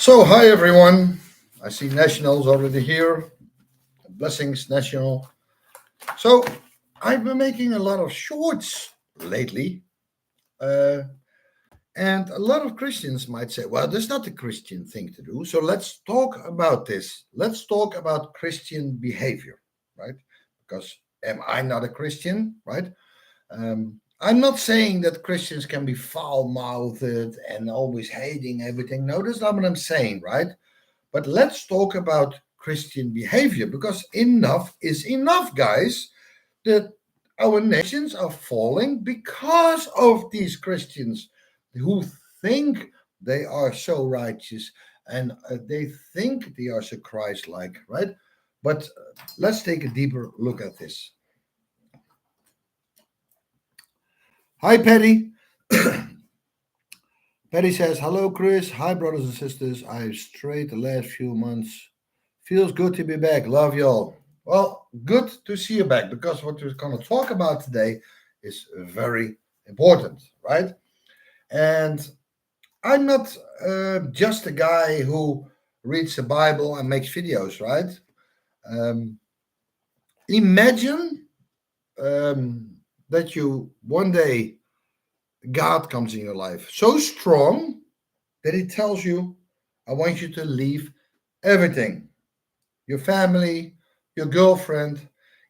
So, hi everyone. I see Nationals already here. Blessings, National. So, I've been making a lot of shorts lately, uh, and a lot of Christians might say, well, that's not the Christian thing to do. So, let's talk about this. Let's talk about Christian behavior, right? Because am I not a Christian, right? I'm not saying that Christians can be foul mouthed and always hating everything. No, that's not what I'm saying, right? But let's talk about Christian behavior because enough is enough, guys. That our nations are falling because of these Christians who think they are so righteous and they think they are so Christ like, right? But let's take a deeper look at this. Hi, Patty. Patty says, hello, Chris. Hi, brothers and sisters. I've strayed the last few months. Feels good to be back. Love y'all. Well, good to see you back because what we're going to talk about today is very important, right? And I'm not just a guy who reads the Bible and makes videos, right? Um, imagine that you one day God comes in your life so strong that he tells you, I want you to leave everything, your family, your girlfriend,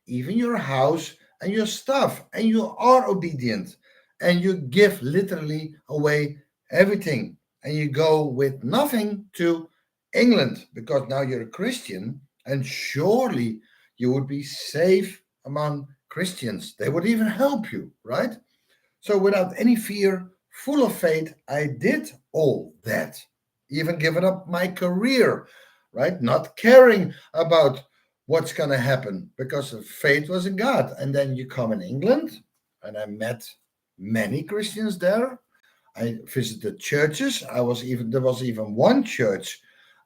even your house and your stuff, and you are obedient and you give literally away everything and you go with nothing to England because now you're a Christian and surely you would be safe among Christians. They would even help you, right? So, without any fear, full of faith, I did all that. Even giving up my career, right? Not caring about what's going to happen because the faith was in God. And then you come in England, and I met many Christians there. I visited churches. There was even one church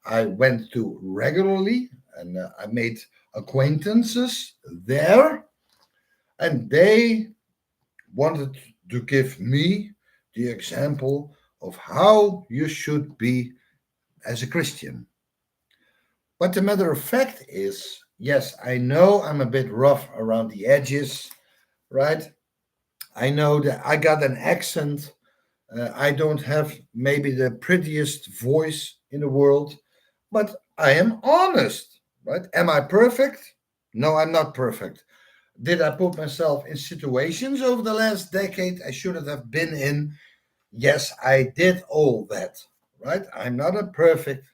I went to regularly, and I made acquaintances there, and they wanted to give me the example of how you should be as a Christian. But the matter of fact is, yes, I know I'm a bit rough around the edges, right? I know that I got an accent. I don't have maybe the prettiest voice in the world, but I am honest, right? Am I perfect? No, I'm not perfect. Did I put myself in situations over the last decade I shouldn't have been in? Yes, I did all that, right? I'm not a perfect.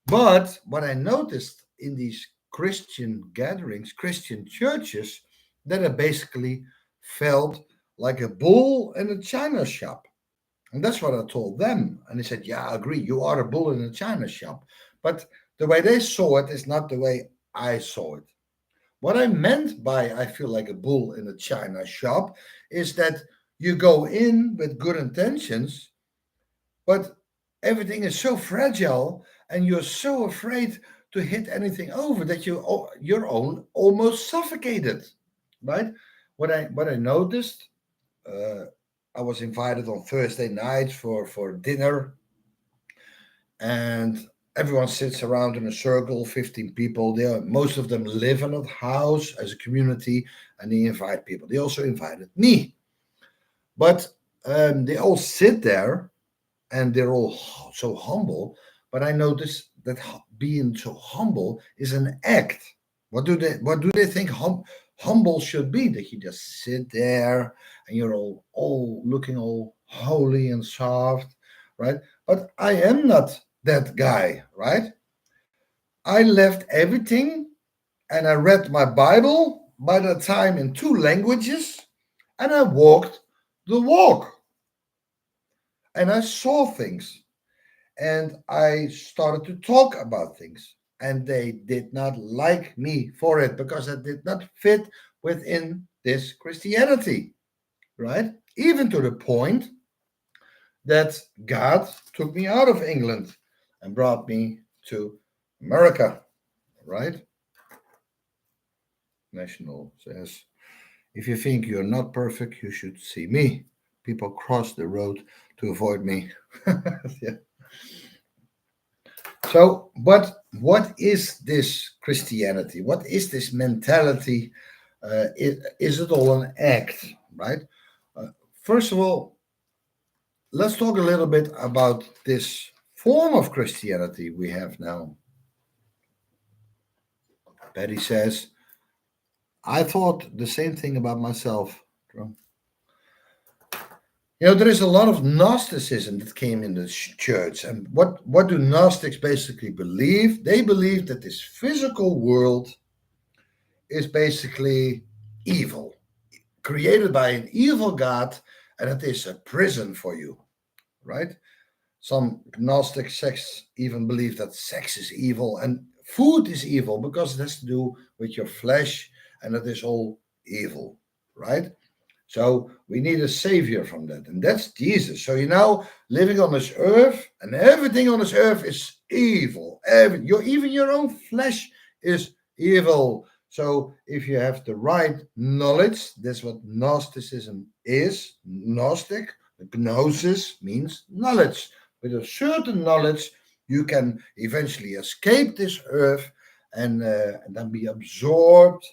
But what I noticed in these Christian gatherings, Christian churches, that I basically felt like a bull in a china shop. And that's what I told them. And they said, yeah, I agree. You are a bull in a china shop. But the way they saw it is not the way I saw it. What I meant by I feel like a bull in a china shop is that you go in with good intentions, but everything is so fragile and you're so afraid to hit anything over that you're almost suffocated, right? What I noticed, uh, I was invited on Thursday night for dinner, and everyone sits around in a circle, 15 people. Most of them live in a house as a community, and they invite people. They also invited me, but they all sit there and they're all so humble. But I notice that being so humble is an act. What do they think humble should be? That you just sit there and you're all looking all holy and soft, right? But I am not that guy, right? I left everything and I read my Bible by the time in two languages, and I walked the walk and I saw things and I started to talk about things. And they did not like me for it because I did not fit within this Christianity, right? Even to the point that God took me out of England and brought me to America, right? National says, if you think you're not perfect, you should see me. People cross the road to avoid me. Yeah. So, but what is this Christianity? What is this mentality? Is it all an act, right? Uh, First of all, let's talk a little bit about this form of Christianity we have now. Betty says, I thought the same thing about myself. There is a lot of Gnosticism that came in the church. And what do Gnostics basically believe? They believe that this physical world is basically evil, created by an evil God, and it is a prison for you, right? Some Gnostic sects even believe that sex is evil and food is evil because it has to do with your flesh and it is all evil, right? So we need a savior from that, and that's Jesus. So you're now living on this earth, and everything on this earth is evil. Even your own flesh is evil. So if you have the right knowledge, that's what Gnosticism is. Gnostic, gnosis means knowledge. With a certain knowledge, you can eventually escape this earth and then be absorbed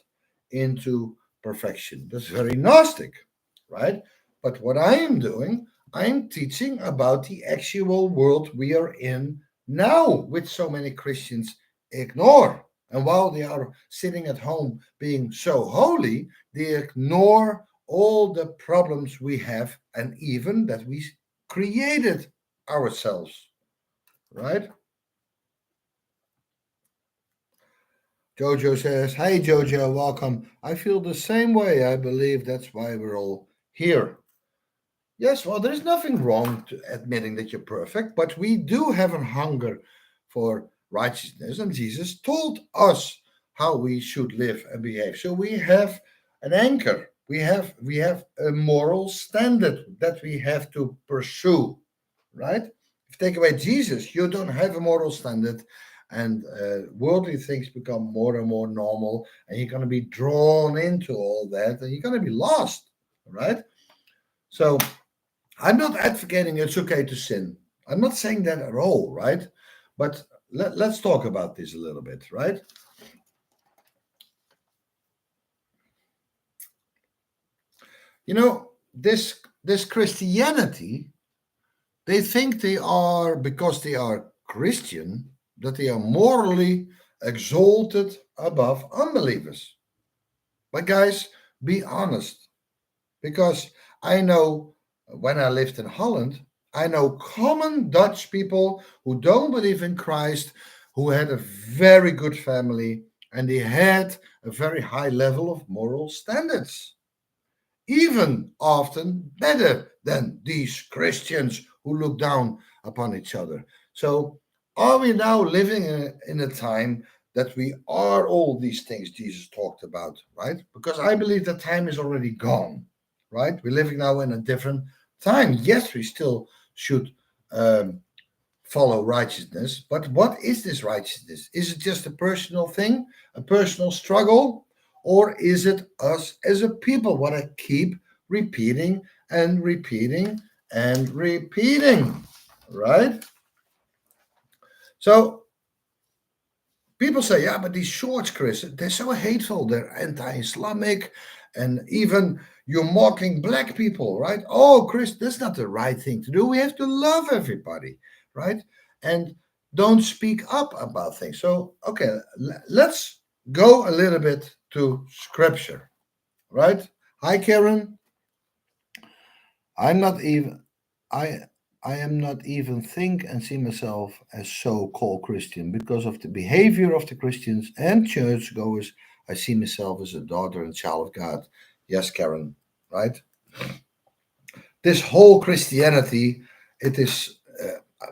into perfection. That's very Gnostic, right? But what I am doing, I'm teaching about the actual world we are in now, which so many Christians ignore. And while they are sitting at home being so holy, they ignore all the problems we have and even that we created ourselves, right? Jojo says, Hey Jojo, welcome. I feel the same way. I believe that's why we're all here. Yes, well, there's nothing wrong to admitting that you're perfect, but we do have a hunger for righteousness, and Jesus told us how we should live and behave. So we have an anchor. We have a moral standard that we have to pursue, right? If you take away Jesus, you don't have a moral standard, and worldly things become more and more normal, and you're going to be drawn into all that, and you're going to be lost, right? So I'm not advocating it's okay to sin. I'm not saying that at all, right? But let's talk about this a little bit, right? This Christianity, they think they are, because they are Christian, that they are morally exalted above unbelievers. But guys, be honest, because I know when I lived in Holland, I know common Dutch people who don't believe in Christ, who had a very good family, and they had a very high level of moral standards, even often better than these Christians who look down upon each other. So, are we now living in a time that we are all these things Jesus talked about, right? Because I believe that time is already gone, right? We're living now in a different time. Yes, we still should um, follow righteousness, but what is this righteousness? Is it just a personal thing, a personal struggle, or is it us as a people? What I keep repeating and repeating and repeating, right? So people say, yeah, but these shorts, Chris, they're so hateful. They're anti-Islamic, and even you're mocking black people, right? Oh, Chris, that's not the right thing to do. We have to love everybody, right? And don't speak up about things. So, okay, let's go a little bit to scripture, right? Hi, Karen. I'm not even I I am not even think and see myself as so-called Christian because of the behavior of the Christians and churchgoers. I see myself as a daughter and child of God. Yes, Karen, right? This whole Christianity, it is.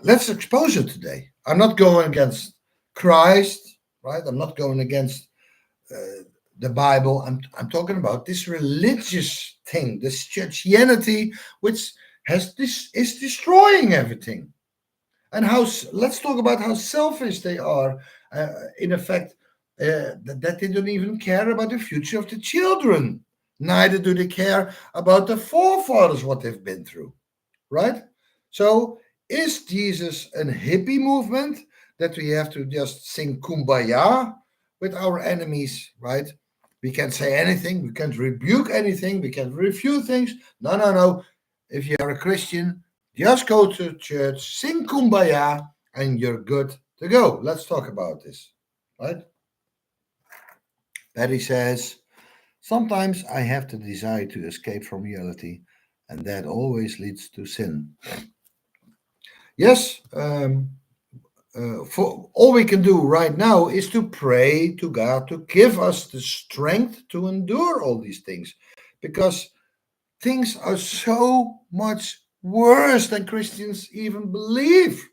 Let's expose it today. I'm not going against Christ, right? I'm not going against the Bible. I'm talking about this religious thing, this churchianity, which has this is destroying everything. And let's talk about how selfish they are. In effect, that they don't even care about the future of the children. Neither do they care about the forefathers, what they've been through, right? So, is Jesus a hippie movement that we have to just sing kumbaya with our enemies, right? We can't say anything, we can't rebuke anything, we can't refute things. No, no, no. If you are a Christian, just go to church, sing kumbaya, and you're good to go. Let's talk about this, right? Patty says, sometimes I have the desire to escape from reality, and that always leads to sin. Yes, for all we can do right now is to pray to God to give us the strength to endure all these things, because things are so much worse than Christians even believe.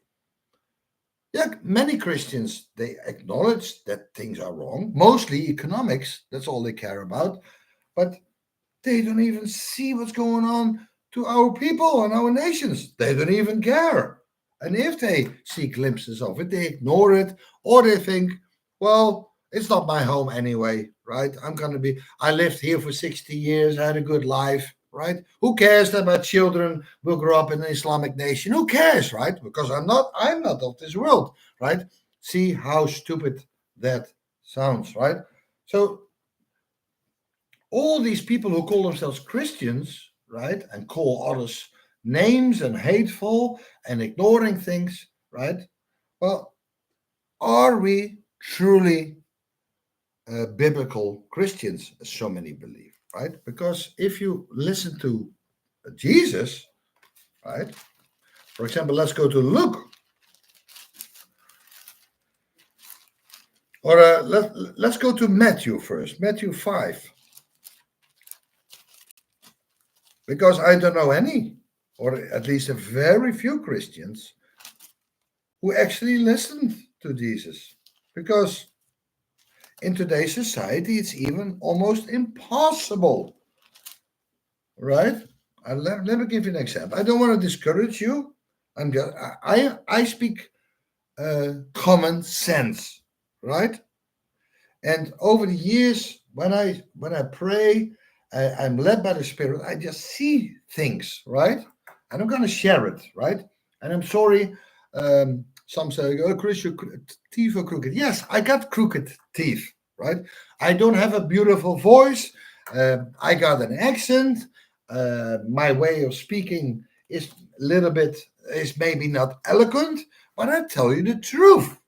Yeah, many Christians, they acknowledge that things are wrong, mostly economics, that's all they care about, but they don't even see what's going on to our people and our nations. They don't even care. And if they see glimpses of it, they ignore it, or they think, well, it's not my home anyway, right? I lived here for 60 years, I had a good life, right? Who cares that my children will grow up in an Islamic nation? Who cares, right? Because I'm not of this world, right? See how stupid that sounds, right? So all these people who call themselves Christians, right, and call others names and hateful and ignoring things, right? Well, are we truly biblical Christians, as so many believe, right? Because if you listen to Jesus, right, for example, let's go to Luke, or let's go to Matthew first, Matthew 5, because I don't know any, or at least a very few Christians who actually listened to Jesus. Because in today's society, it's even almost impossible, right? Let me give you an example. I don't want to discourage you. I speak common sense, right? And over the years, when I pray, I'm led by the Spirit. I just see things, right? And I'm going to share it, right? And I'm sorry. Some say, "Oh, Chris, your teeth are crooked." Yes, I got crooked teeth, right? I don't have a beautiful voice. I got an accent. My way of speaking is a little bit is maybe not eloquent, but I tell you the truth.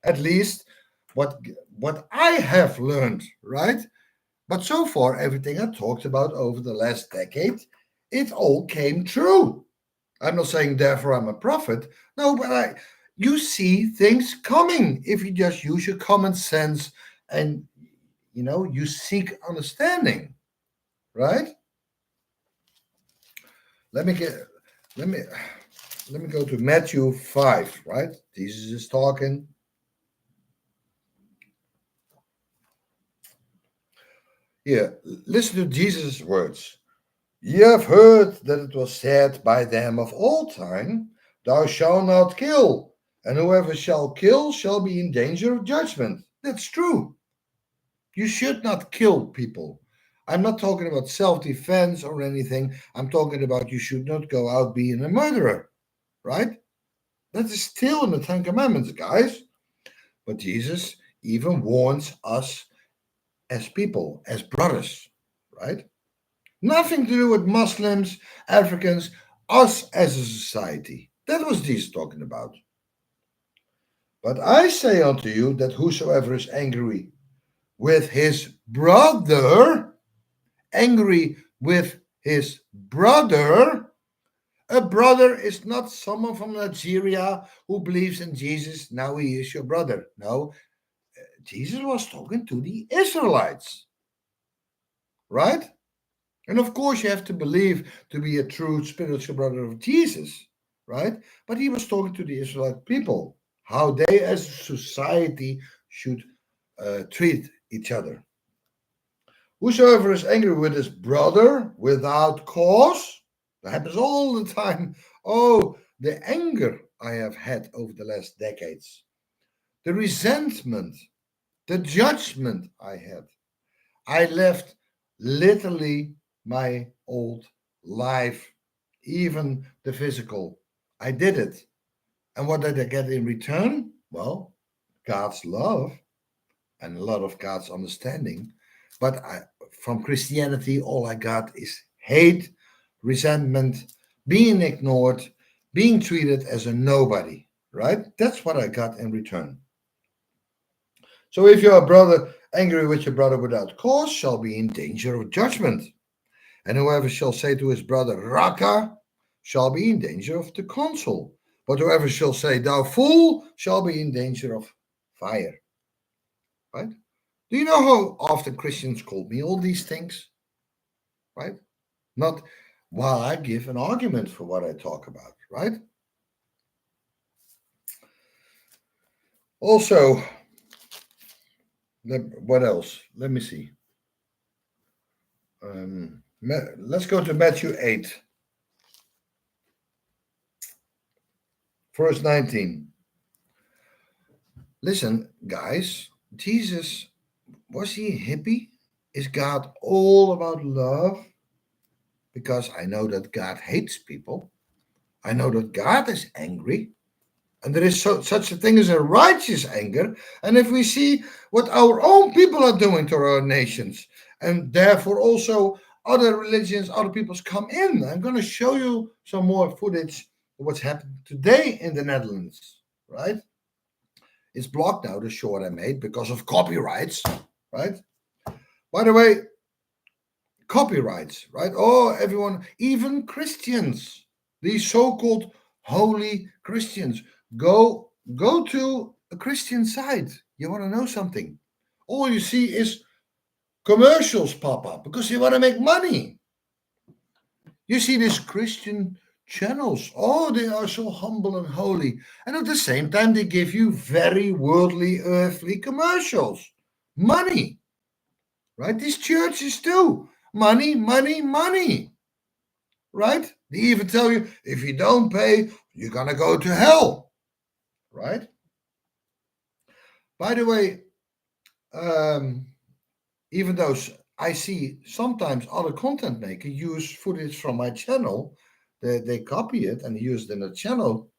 At least what what I have learned, right? But so far, everything I talked about over the last decade, it all came true. I'm not saying therefore I'm a prophet. No, but you see things coming if you just use your common sense and you seek understanding, right? Let me get let me let me go to Matthew 5, right? Jesus is talking. Here, listen to Jesus' words. Ye have heard that it was said by them of old time, Thou shalt not kill, and whoever shall kill shall be in danger of judgment. That's true. You should not kill people. I'm not talking about self defense or anything. I'm talking about you should not go out being a murderer, right? That is still in the Ten Commandments, guys. But Jesus even warns us as people, as brothers, right? Nothing to do with Muslims, Africans, us as a society. That was Jesus talking about. But I say unto you that whosoever is with his brother, angry with his brother, a brother is not someone from Nigeria who believes in Jesus. Now he is your brother. No, Jesus was talking to the Israelites, right? And of course, you have to believe to be a true spiritual brother of Jesus, right? But he was talking to the Israelite people, how they as a society should treat each other. Whosoever is angry with his brother without cause, that happens all the time. Oh, the anger I have had over the last decades, the resentment, the judgment I had. I left literally my old life, even the physical. I did it. And what did I get in return? Well, God's love and a lot of God's understanding. But from Christianity, all I got is hate, resentment, being ignored, being treated as a nobody, right? That's what I got in return. So if you're a brother angry with your brother without cause, shall be in danger of judgment. And whoever shall say to his brother, Raka, shall be in danger of the council. But whoever shall say, Thou fool, shall be in danger of fire. Right? Do you know how often Christians call me all these things? Right? Not while I give an argument for what I talk about, right? Also, what else? Let me see. Let's go to Matthew 8, verse 19. Listen, guys, Jesus, was he a hippie? Is God all about love? Because I know that God hates people. I know that God is angry. And there is such a thing as a righteous anger. And if we see what our own people are doing to our nations, and therefore also other religions, other peoples come in. I'm going to show you some more footage of what's happened today in the Netherlands, right? It's blocked now, the short I made, because of copyrights, right? By the way, copyrights, right? Oh, everyone, even Christians, these so-called holy Christians, go to a Christian site. You want to know something? All you see is commercials pop up because you want to make money. You see these Christian channels. Oh, they are so humble and holy. And at the same time, they give you very worldly, earthly commercials. Money, right? These churches too. Money, money, money, right? They even tell you if you don't pay, you're going to go to hell, right? By the way, um, even though I see sometimes other content makers use footage from my channel, they copy it and use it in the channel.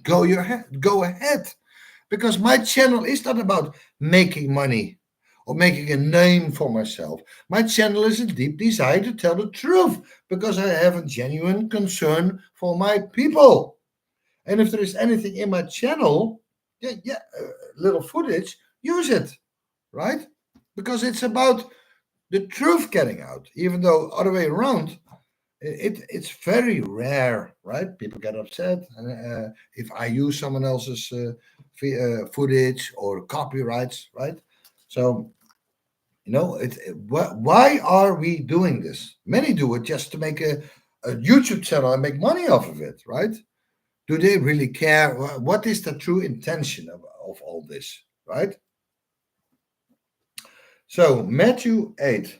Go ahead, because my channel is not about making money or making a name for myself. My channel is a deep desire to tell the truth because I have a genuine concern for my people. And if there is anything in my channel, little footage, use it, right? Because it's about the truth getting out, even though other way around, it's very rare, right? People get upset if I use someone else's footage or copyrights, right? So why are we doing this? Many do it just to make a YouTube channel and make money off of it, right? Do they really care? What is the true intention of all this, right? So Matthew 8.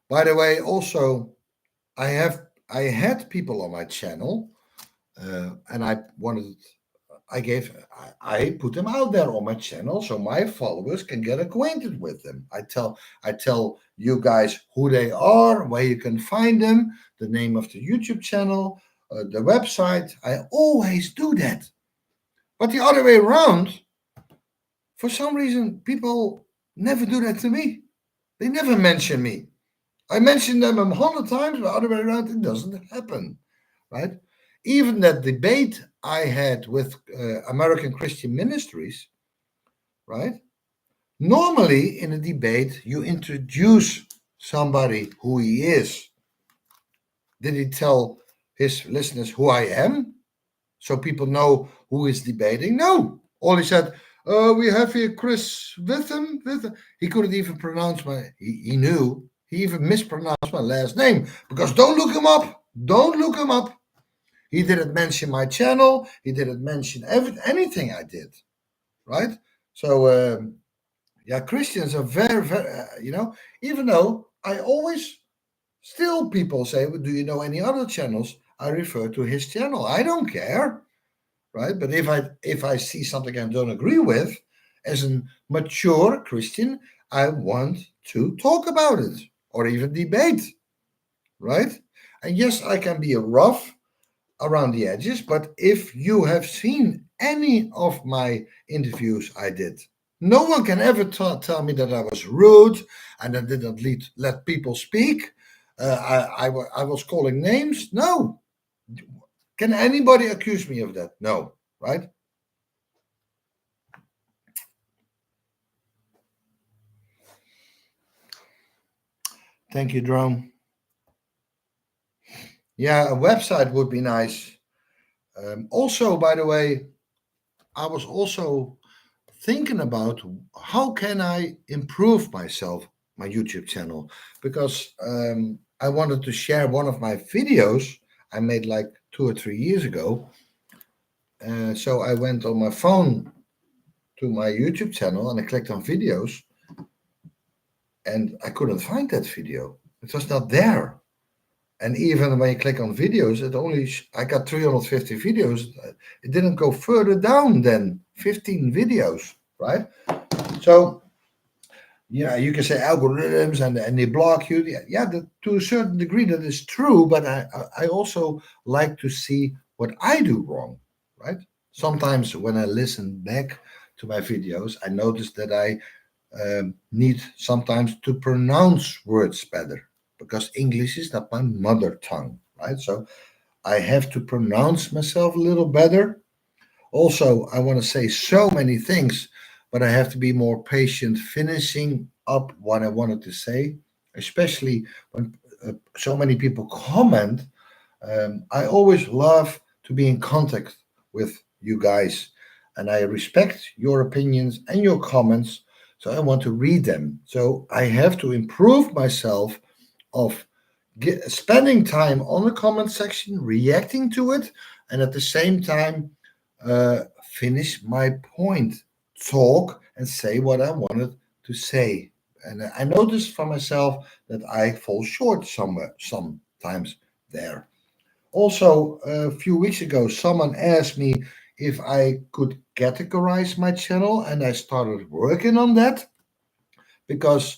By the way, also I had people on my channel, and I put them out there on my channel so my followers can get acquainted with them. I tell you guys who they are, where you can find them, the name of the YouTube channel, the website. I always do that. But the other way around, for some reason, people never do that to me. They never mention me. I mention them 100 times, but the other way around, it doesn't happen, right? Even that debate I had with American Christian Ministries, right? Normally, in a debate, you introduce somebody who he is. Did he tell his listeners who I am? So people know who is debating? No. All he said, we have here Chris Witham. He couldn't even pronounce he knew. He even mispronounced my last name because don't look him up. Don't look him up. He didn't mention my channel. He didn't mention anything I did, right? So, Christians are very, very, even though I always, still people say, well, do you know any other channels? I refer to his channel. I don't care, right? But if I see something I don't agree with, as a mature Christian, I want to talk about it or even debate, right? And yes, I can be rough around the edges, but if you have seen any of my interviews I did, no one can ever tell me that I was rude and I didn't let people speak. I was calling names. No. Can anybody accuse me of that? No. Right? Thank you, Drone. Yeah, a website would be nice. Also, by the way, I was also thinking about how can I improve myself, my YouTube channel, because I wanted to share one of my videos I made like 2 or 3 years ago. So I went on my phone to my YouTube channel and I clicked on videos, and I couldn't find that video. It was not there. And even when you click on videos, it only I got 350 videos. It didn't go further down than 15 videos, right? So yeah, you can say algorithms and they block you. Yeah, to a certain degree that is true. But I also like to see what I do wrong, right? Sometimes when I listen back to my videos, I notice that I need sometimes to pronounce words better because English is not my mother tongue, right? So I have to pronounce myself a little better. Also, I want to say so many things, but I have to be more patient finishing up what I wanted to say, especially when so many people comment. I always love to be in contact with you guys, and I respect your opinions and your comments. So I want to read them. So I have to improve myself of spending time on the comment section, reacting to it, and at the same time finish my point, talk, and say what I wanted to say. And I noticed for myself that I fall short somewhere sometimes there. Also, a few weeks ago, someone asked me if I could categorize my channel, and I started working on that because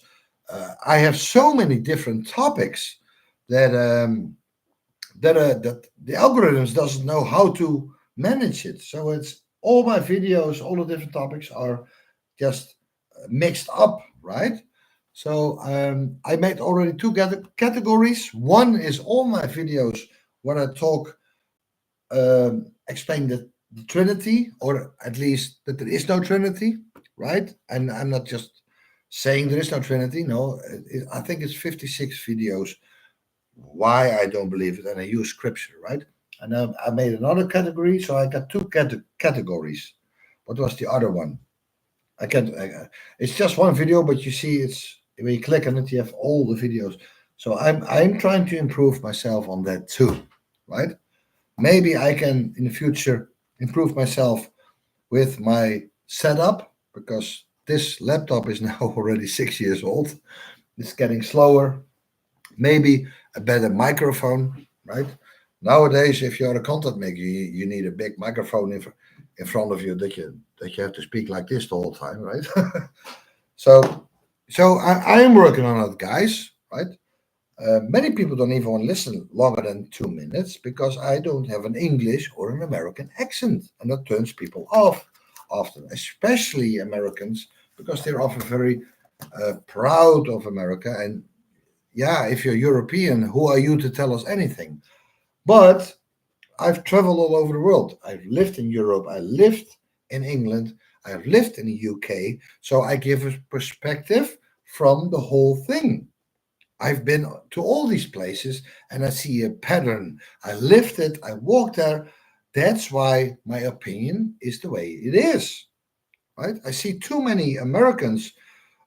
I have so many different topics that that the algorithms doesn't know how to manage it. So it's all my videos, all the different topics are just mixed up, right? So I made already two categories. One is all my videos where I talk, explain the Trinity, or at least that there is no Trinity, right? And I'm not just saying there is no Trinity. No, I think it's 56 videos why I don't believe it, and I use scripture, right? And I made another category, so I got two categories. What was the other one? I can't. It's just one video, but you see, it's when you click on it, you have all the videos. So I'm trying to improve myself on that too, right? Maybe I can in the future improve myself with my setup because this laptop is now already 6 years old. It's getting slower. Maybe a better microphone, right? Nowadays, if you're a content maker, you need a big microphone in front of you that you have to speak like this the whole time, right? so I am working on it, guys, right? Many people don't even want to listen longer than 2 minutes because I don't have an English or an American accent, and that turns people off often, especially Americans, because they're often very proud of America. And yeah, if you're European, who are you to tell us anything? But I've traveled all over the world. I've lived in Europe. I lived in England. I've lived in the UK. So I give a perspective from the whole thing. I've been to all these places and I see a pattern. I lived it. I walked there. That's why my opinion is the way it is. Right? I see too many Americans.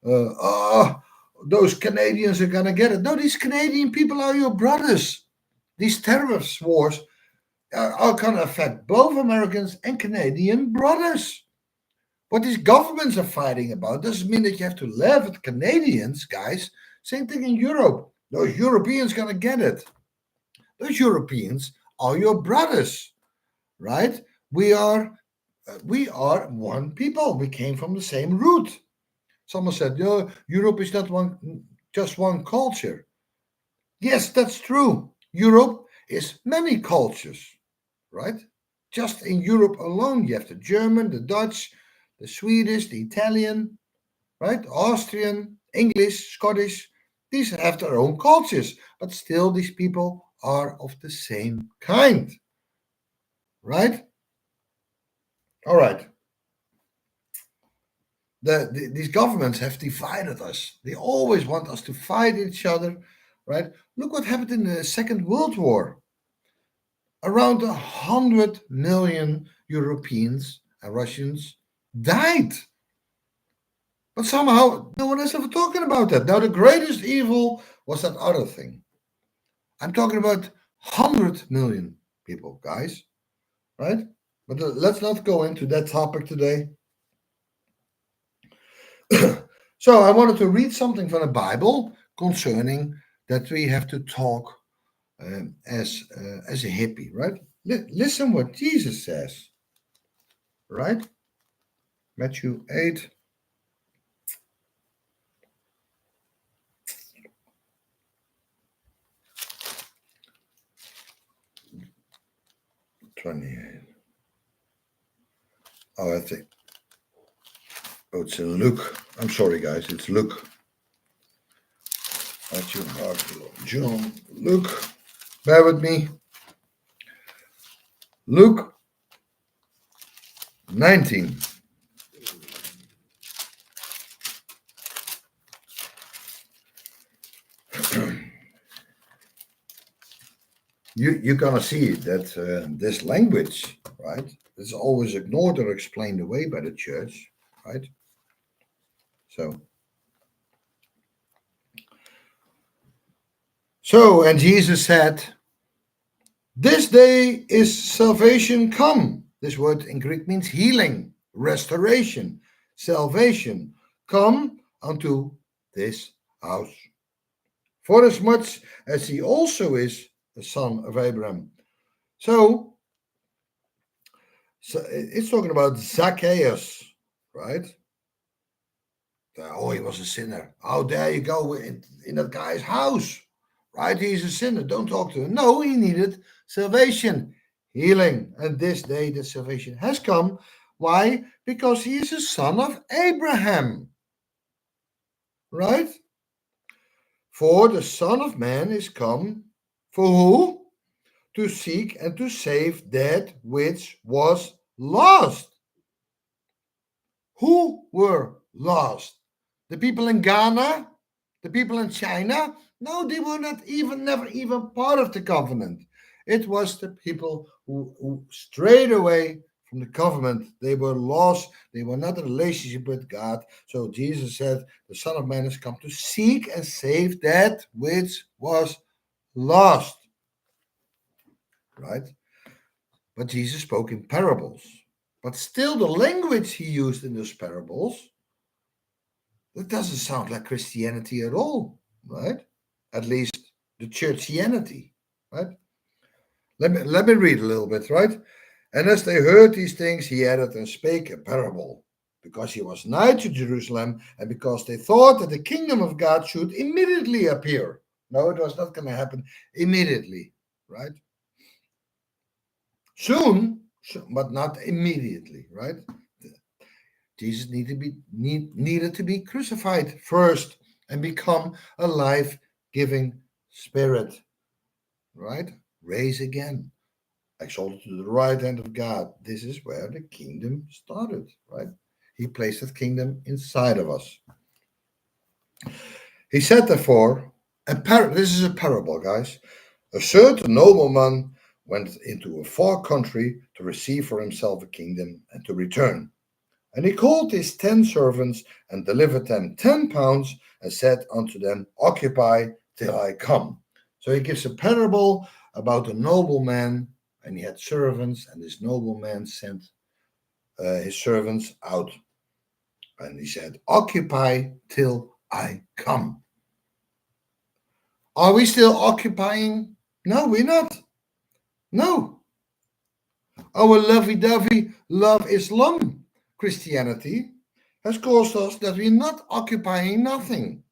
Oh, those Canadians are gonna get it. No, these Canadian people are your brothers. These terrorist wars are gonna affect both Americans and Canadian brothers. What these governments are fighting about doesn't mean that you have to laugh at Canadians, guys. Same thing in Europe. Those Europeans gonna get it. Those Europeans are your brothers, right? We are one people. We came from the same root. Someone said, "No, Europe is not just one culture." Yes, that's true. Europe is many cultures. right? Just in Europe alone, you have the German, the Dutch, the Swedish, the Italian, right? Austrian, English, Scottish. These have their own cultures, but still these people are of the same kind, right? All right. These governments have divided us. They always want us to fight each other, right? Look what happened in the Second World War. Around 100 million Europeans and Russians died. But somehow no one is ever talking about that. Now the greatest evil was that other thing. I'm talking about 100 million people, guys, right? But let's not go into that topic today. So I wanted to read something from the Bible concerning that we have to talk as a hippie, right? Listen what Jesus says, right? Matthew 8. Oh, I think. Oh, it's in Luke. I'm sorry, guys. It's Luke. Matthew, Mark, John, Luke. Bear with me. Luke 19. You're gonna see that this language, right, is always ignored or explained away by the church, right? And Jesus said, "This day is salvation come." This word in Greek means healing, restoration, salvation. Come unto this house. Forasmuch as he also is the son of Abraham. So it's talking about Zacchaeus, right? Oh, he was a sinner. How dare you go in that guy's house, right? He's a sinner. Don't talk to him. No, he needed salvation, healing. And this day the salvation has come. Why? Because he is a son of Abraham, right? For the Son of Man is come for who? To seek and to save that which was lost. Who were lost? The people in Ghana? The people in China? No, they were never even part of the covenant. It was the people who strayed away from the covenant. They were lost. They were not in a relationship with God. So Jesus said, the Son of Man has come to seek and save that which was lost. Right? But Jesus spoke in parables. But still, the language he used in those parables, that doesn't sound like Christianity at all, right? At least the churchianity, right? Let me read a little bit, right? And as they heard these things, he added and spake a parable, because he was nigh to Jerusalem, and because they thought that the kingdom of God should immediately appear. No, it was not going to happen immediately, right? Soon, but not immediately, right? Jesus needed to be crucified first and become a life-giving spirit, right? Raise again, exalted to the right hand of God. This is where the kingdom started, right? He placed that kingdom inside of us. He said, therefore, this is a parable, guys. A certain nobleman went into a far country to receive for himself a kingdom and to return. And he called his 10 servants and delivered them 10 pounds and said unto them, occupy till I come. So he gives a parable about a nobleman, and he had servants, and this nobleman sent his servants out. And he said, occupy till I come. Are we still occupying? No, we're not. No. Our lovey-dovey love Islam Christianity has caused us that we're not occupying nothing.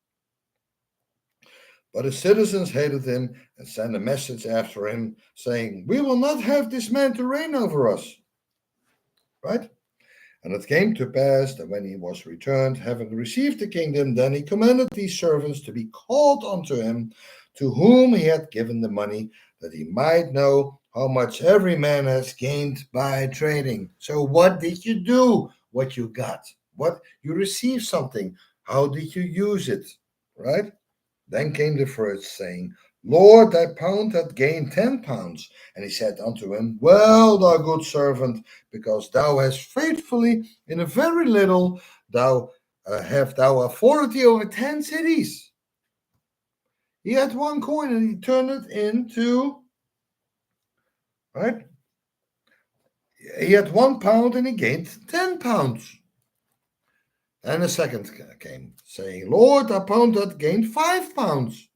But the citizens hated him and sent a message after him, saying, "We will not have this man to reign over us." Right? And it came to pass that when he was returned, having received the kingdom, then he commanded these servants to be called unto him, to whom he had given the money, that he might know how much every man has gained by trading. So what did you do? What you got? What you received something? How did you use it? Right? Then came the first, saying, Lord, thy pound hath gained 10 pounds. And he said unto him, Well, thou good servant, because thou hast faithfully in a very little, have thou authority over 10 cities. He had one coin and he turned it into, right? He had 1 pound and he gained 10 pounds. And the second came, saying, Lord, thy pound hath gained 5 pounds.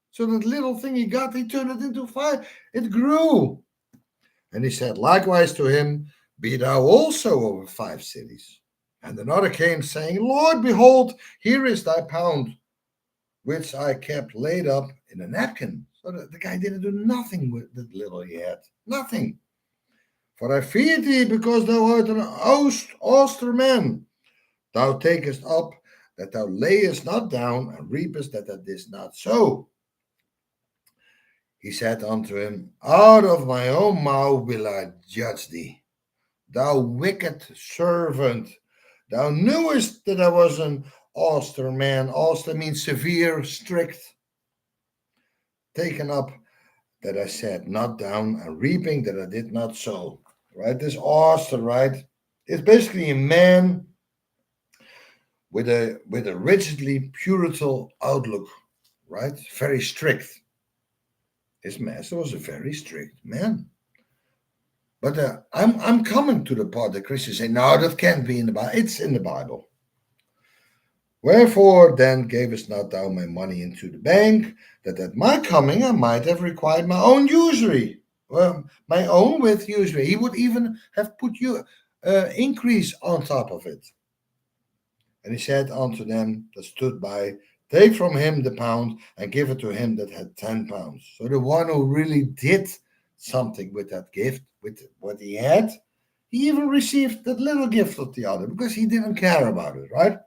So that little thing he got, he turned it into 5. It grew. And he said likewise to him, Be thou also over 5 cities. And another came, saying, Lord, behold, here is thy pound, which I kept laid up in a napkin. So the guy didn't do nothing with the little he had. Nothing. For I fear thee, because thou art an austere man. Thou takest up that thou layest not down, and reapest that thou didst not sow. He said unto him, Out of my own mouth will I judge thee, thou wicked servant. Thou knewest that I was an austere man. Austere means severe, strict. Taken up that I sat not down, and reaping that I did not sow. Right? This austere, right? It's basically a man with a rigidly puritan outlook, right? Very strict. His master was a very strict man. But I'm coming to the part that Christians say, no, that can't be in the Bible. It's in the Bible. Wherefore then gavest not thou my money into the bank, that at my coming I might have required my own usury, my own with usury. He would even have put you increase on top of it. And he said unto them that stood by, Take from him the pound and give it to him that had 10 pounds. So the one who really did something with that gift, with what he had, he even received that little gift of the other because he didn't care about it, right?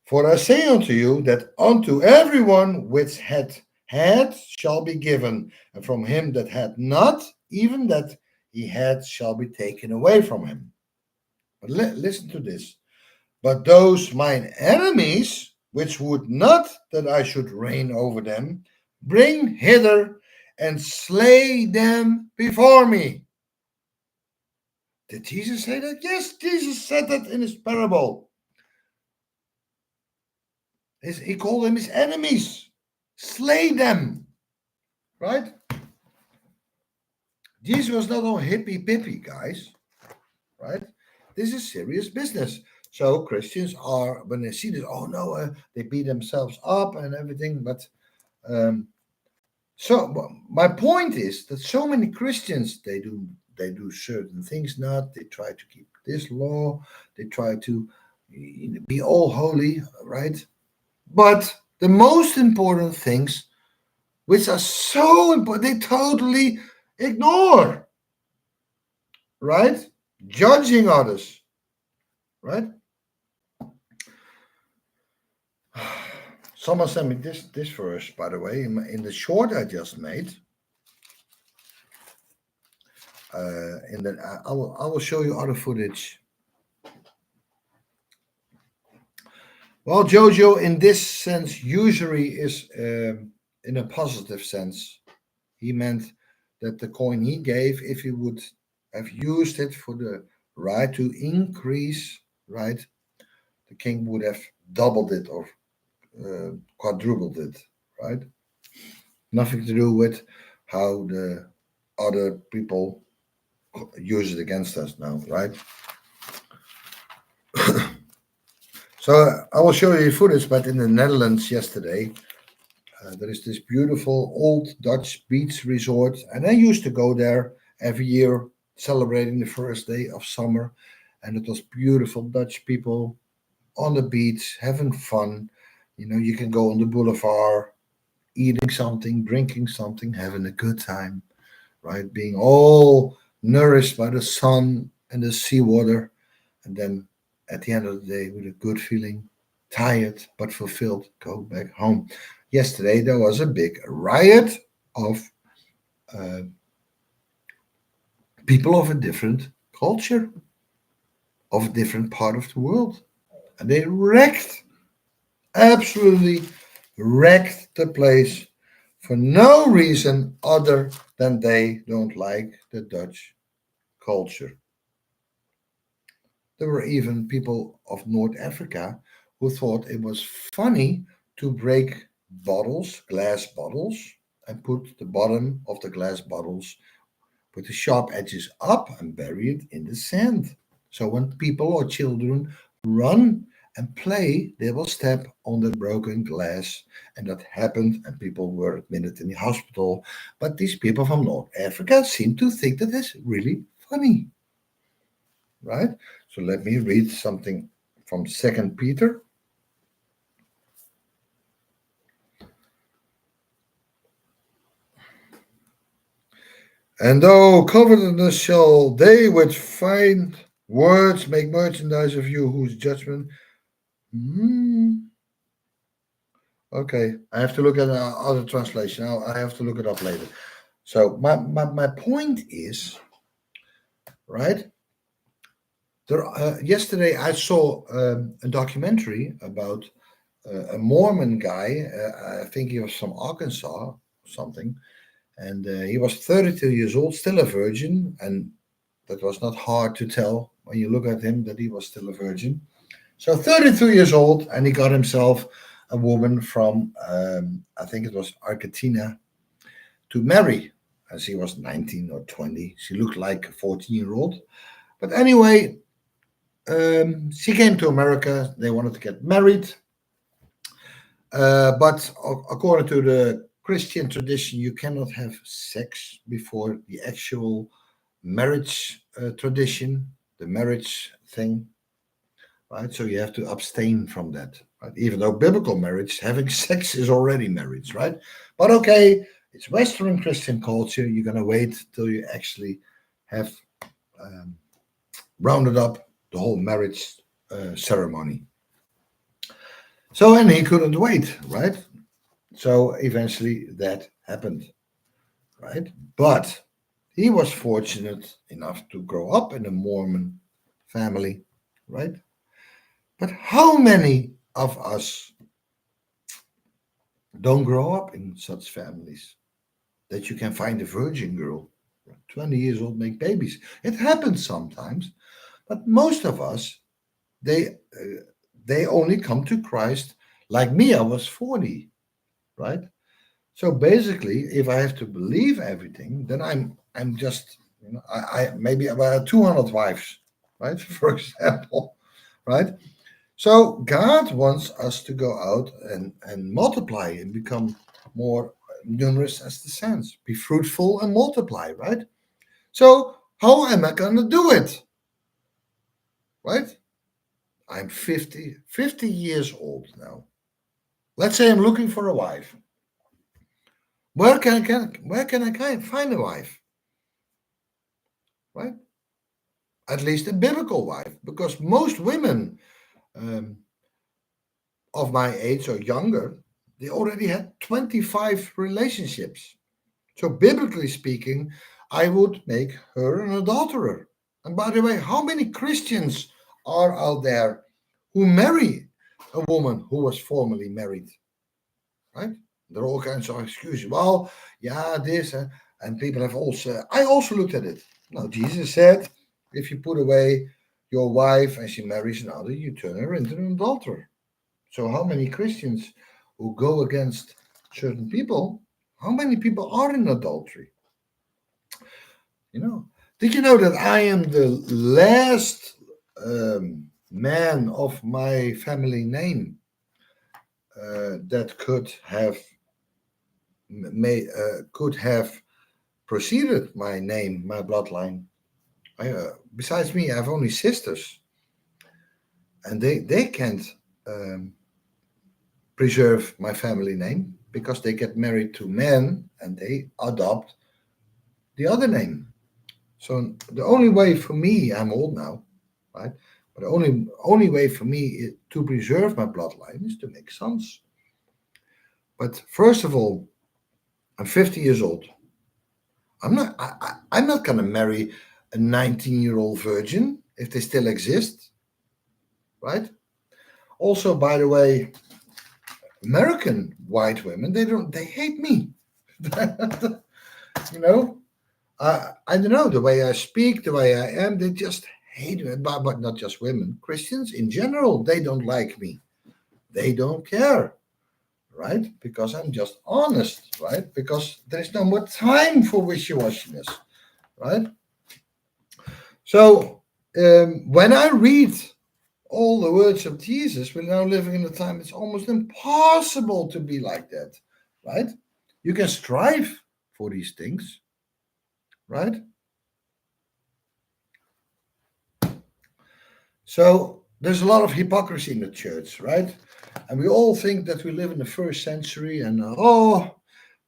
For I say unto you that unto everyone which had shall be given, and from him that had not, even that he had shall be taken away from him. But listen to this. But those mine enemies, which would not that I should reign over them, bring hither and slay them before me. Did Jesus say that? Yes, Jesus said that in his parable. He called them his enemies. Slay them. Right? Jesus was not all hippy-pippy, guys. Right? This is serious business. So Christians are, when they see this, oh no, they beat themselves up and everything. But so my point is that so many Christians, they do certain things not. They try to keep this law. They try to be all holy, right? But the most important things, which are so important, they totally ignore, right? Judging others, right? Someone sent me this verse, by the way, in the short I just made. I will show you other footage. Well, Jojo, in this sense, usury is in a positive sense. He meant that the coin he gave, if he would have used it for the right to increase, right, the king would have doubled it or quadrupled it, right? Nothing to do with how the other people use it against us now, right? So I will show you footage, but in the Netherlands yesterday, there is this beautiful old Dutch beach resort, and I used to go there every year celebrating the first day of summer, and it was beautiful Dutch people on the beach having fun. You can go on the boulevard, eating something, drinking something, having a good time, right? Being all nourished by the sun and the seawater, and then at the end of the day, with a good feeling, tired but fulfilled, go back home. Yesterday, there was a big riot of uh, people of a different culture, of a different part of the world. And they absolutely wrecked the place for no reason other than they don't like the Dutch culture. There were even people of North Africa who thought it was funny to break bottles, glass bottles, and put the bottom of the glass bottles with the sharp edges up and bury it in the sand. So when people or children run and play, they will step on the broken glass. And that happened, and people were admitted in the hospital. But these people from North Africa seem to think that is really funny, right? So let me read something from Second Peter. And though covetousness shall they which find words make merchandise of you, whose judgment. Okay, I have to look at other translation. I have to look it up later. So my point is, right? Yesterday I saw a documentary about a Mormon guy. I think he was from Arkansas or something, and he was 32 years old, still a virgin, and that was not hard to tell when you look at him that he was still a virgin. So 32 years old, and he got himself a woman from, I think it was Argentina, to marry, as he was 19 or 20. She looked like a 14-year-old. But anyway, she came to America. They wanted to get married. But according to the Christian tradition, you cannot have sex before the actual marriage tradition, the marriage thing, right? So you have to abstain from that, right? Even though biblical marriage, having sex is already marriage, right? But okay, it's Western Christian culture. You're gonna wait till you actually have um, rounded up the whole marriage ceremony. So and he couldn't wait, right? So eventually that happened, right? But he was fortunate enough to grow up in a Mormon family, right? But how many of us don't grow up in such families that you can find a virgin girl, 20 years old, make babies? It happens sometimes, but most of us, they they only come to Christ. Like me, I was 40, right? So basically, if I have to believe everything, then I'm just I maybe about 200 wives, right? For example, right? So God wants us to go out and multiply and become more numerous as the sands. Be fruitful and multiply, right? So how am I going to do it? Right? I'm 50 years old now. Let's say I'm looking for a wife. Where can I find a wife? Right? At least a biblical wife, because most women um, of my age or younger, they already had 25 relationships. So, biblically speaking, I would make her an adulterer. And by the way, how many Christians are out there who marry a woman who was formerly married? Right? There are all kinds of excuses. Well, yeah, this, and people have also. I also looked at it. Now, Jesus said, if you put away your wife and she marries another, you turn her into an adulterer. So, how many Christians who go against certain people? How many people are in adultery? You know, did you know that I am the last man of my family name that could have preceded my name, my bloodline? Besides me, I have only sisters, and they can't um, preserve my family name because they get married to men and they adopt the other name. So the only way for me, I'm old now, right? But the only way for me to preserve my bloodline is to make sons. But first of all, I'm 50 years old. I'm not gonna marry a 19-year-old virgin if they still exist, right? Also, by the way, American white women, they hate me. you know, I don't know, the way I speak, the way I am, they just hate me. But not just women, Christians in general, they don't like me. They don't care, right? Because I'm just honest, right? Because there's no more time for wishy-washiness, right? So when I read all the words of Jesus, we're now living in a time it's almost impossible to be like that, right? You can strive for these things, right? So there's a lot of hypocrisy in the church, right? And we all think that we live in the first century and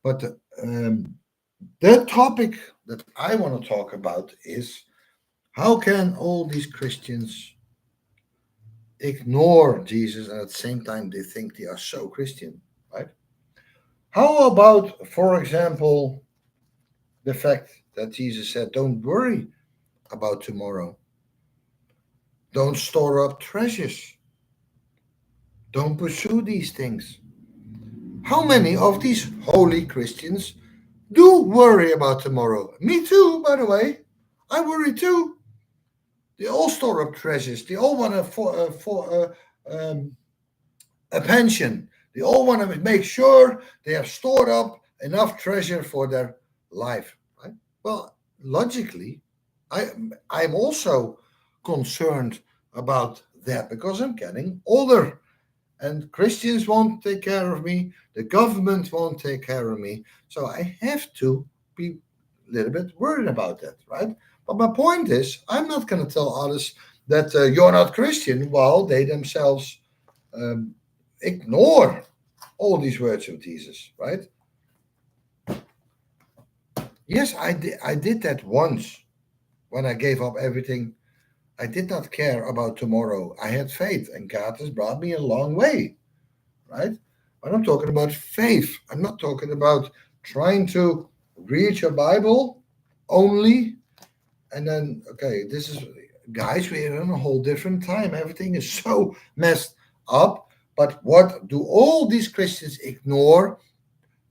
but the topic that I want to talk about is how can all these Christians ignore Jesus and at the same time they think they are so Christian, right? How about, for example, the fact that Jesus said, don't worry about tomorrow, don't store up treasures, don't pursue these things. How many of these holy Christians do worry about tomorrow? Me too, by the way. I worry too. They all store up treasures. They all want a pension. They all want to make sure they have stored up enough treasure for their life. Right? Well, logically, I'm also concerned about that because I'm getting older. And Christians won't take care of me. The government won't take care of me. So I have to be a little bit worried about that, right? But my point is, I'm not going to tell others that you're not Christian while they themselves um, ignore all these words of Jesus, right? Yes, I did that once when I gave up everything. I did not care about tomorrow. I had faith, and God has brought me a long way, right? But I'm talking about faith. I'm not talking about trying to read your Bible only and then, okay, this is, guys, we're in a whole different time. Everything is so messed up. But what do all these Christians ignore?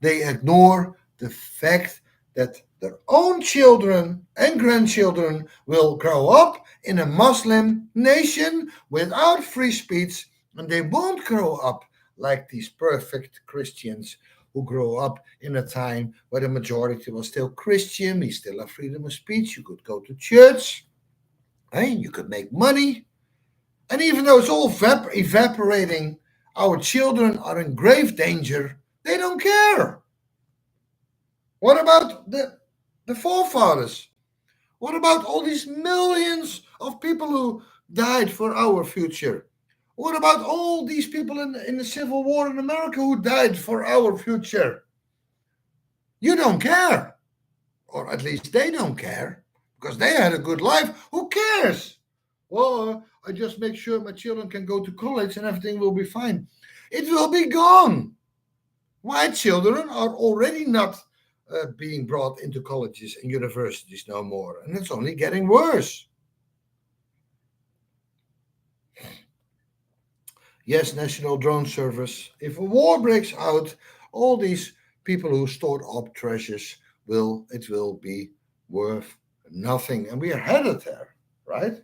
They ignore the fact that their own children and grandchildren will grow up in a Muslim nation without free speech, and they won't grow up like these perfect Christians who grow up in a time where the majority was still Christian. We still have freedom of speech. You could go to church, and you could make money. And even though it's all evaporating, our children are in grave danger. They don't care. What about the forefathers? What about all these millions of people who died for our future? What about all these people in the Civil War in America who died for our future? You don't care. Or at least they don't care because they had a good life. Who cares? Well, I just make sure my children can go to college and everything will be fine. It will be gone. White children are already not being brought into colleges and universities no more, and it's only getting worse. Yes, National Drone Service. If a war breaks out, all these people who stored up treasures will be worth nothing, and we are headed there, right?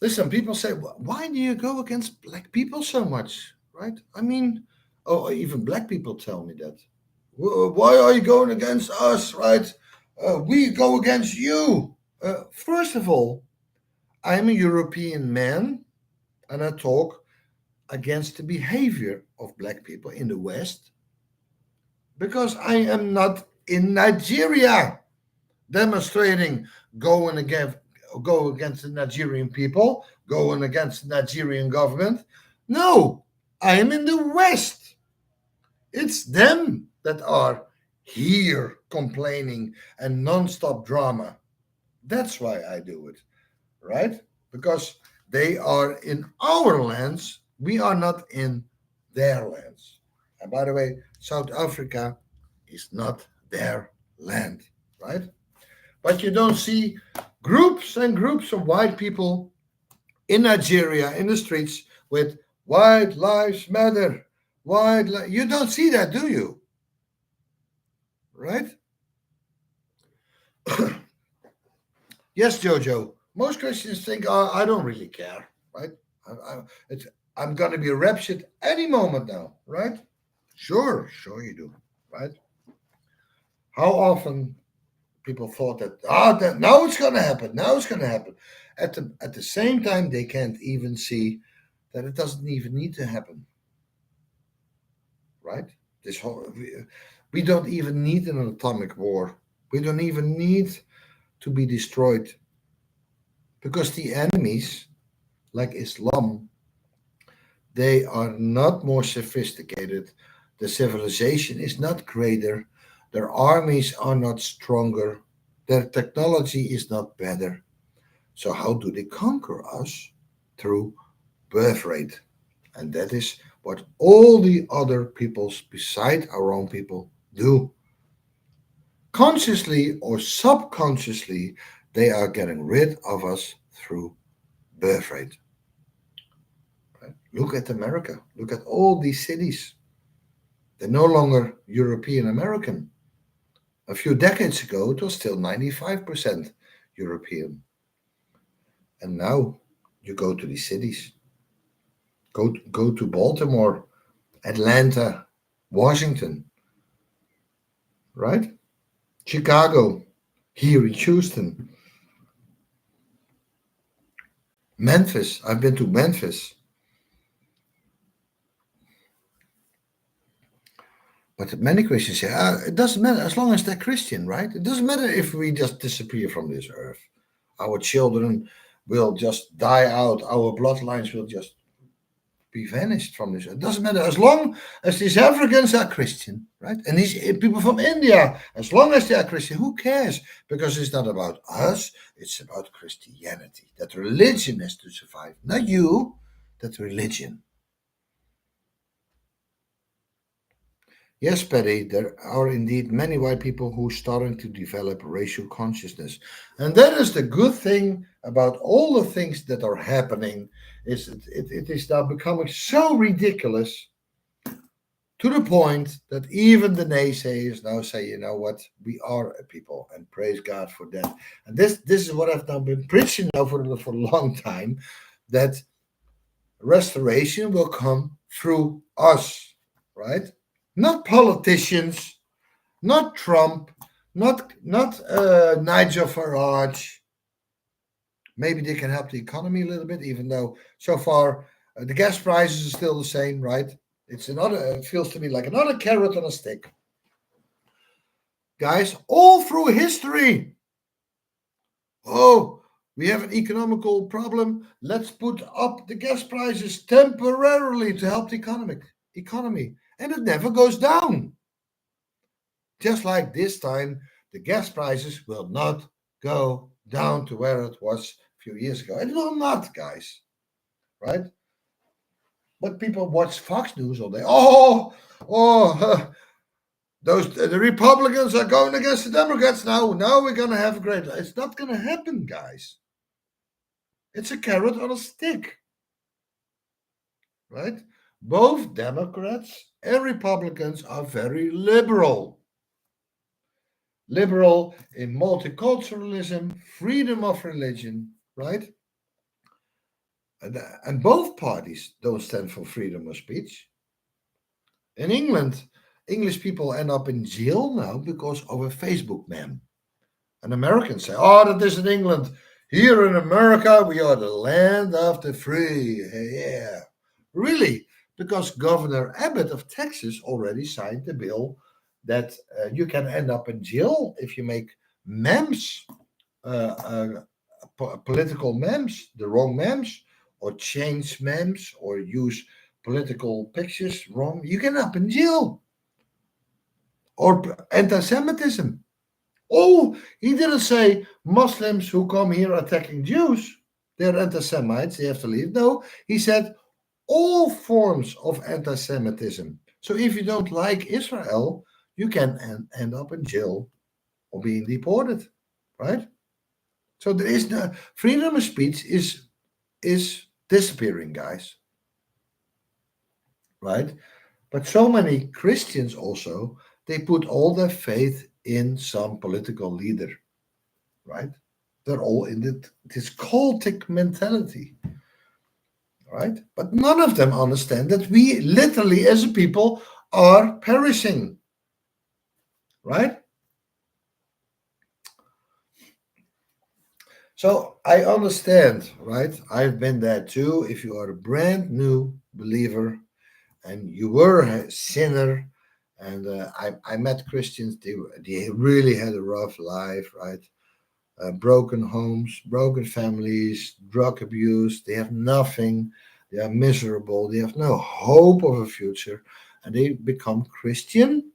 Listen, people say, why do you go against black people so much, right? I mean, oh, even black people tell me that. Why are you going against us, right? We go against you. First of all, I'm a European man and I talk against the behavior of black people in the West because I am not in Nigeria demonstrating going against go against the Nigerian people, going against the Nigerian government. No, I am in the West. It's them that are here complaining and non-stop drama. That's why I do it, right? Because they are in our lands, we are not in their lands. And by the way, South Africa is not their land, right? But you don't see groups and groups of white people in Nigeria in the streets with white lives matter. You don't see that, do you? Right? Yes, Jojo. Most Christians think, oh, I don't really care, right? I'm going to be raptured any moment now, right? Sure you do, right? How often people thought that now it's going to happen, At the same time, they can't even see that it doesn't even need to happen, right? We don't even need an atomic war. We don't even need to be destroyed, because the enemies, like Islam, they are not more sophisticated. The civilization is not greater. Their armies are not stronger. Their technology is not better. So how do they conquer us? Through birth rate. And that is what all the other peoples beside our own people do. Consciously or subconsciously, they are getting rid of us through birth rate. Right? Look at America. Look at all these cities. They're no longer European American. A few decades ago, it was still 95% European. And now you go to these cities. Go to Baltimore, Atlanta, Washington, right? Chicago, here in Houston, Memphis. I've been to Memphis. But many Christians say, it doesn't matter as long as they're Christian, right? It doesn't matter if we just disappear from this earth. Our children will just die out. Our bloodlines will just be vanished from this earth. It doesn't matter as long as these Africans are Christian, right? And these people from India, as long as they are Christian, who cares? Because it's not about us. It's about Christianity. That religion has to survive. Not you, that religion. Yes, Patty, there are indeed many white people who are starting to develop racial consciousness. And that is the good thing about all the things that are happening, is it is now becoming so ridiculous to the point that even the naysayers now say, you know what, we are a people, and praise God for that. And this is what I've now been preaching now for a long time, that restoration will come through us, right? Not politicians, not Trump, not Nigel Farage. Maybe they can help the economy a little bit, even though so far the gas prices are still the same, right? It feels to me like another carrot on a stick. Guys, all through history. Oh, we have an economical problem. Let's put up the gas prices temporarily to help the economy. And it never goes down. Just like this time, the gas prices will not go down to where it was a few years ago. It will not, guys. Right? But people watch Fox News all day. The Republicans are going against the Democrats now. Now we're going to have a great... It's not going to happen, guys. It's a carrot on a stick. Right? Both Democrats and Republicans are very liberal. Liberal in multiculturalism, freedom of religion, right? And both parties don't stand for freedom of speech. In England, English people end up in jail now because of a Facebook meme. And Americans say, oh, that is in England. Here in America, we are the land of the free. Yeah. Really? Because Governor Abbott of Texas already signed the bill that you can end up in jail if you make memes political memes, the wrong memes, or change memes, or use political pictures wrong, you get up in jail. Or anti-Semitism. Oh, he didn't say Muslims who come here attacking Jews, they're anti-Semites, they have to leave. No, he said all forms of anti-Semitism. So if you don't like Israel, you can end up in jail or being deported, right? So there is the freedom of speech is disappearing, guys, right? But so many Christians also, they put all their faith in some political leader, right? They're all in this cultic mentality, right? But none of them understand that we literally, as a people, are perishing, right? So I understand, right? I've been there too. If you are a brand new believer and you were a sinner, and I met Christians, they really had a rough life, right? Broken homes, broken families, drug abuse. They have nothing. They are miserable. They have no hope of a future. And they become Christian.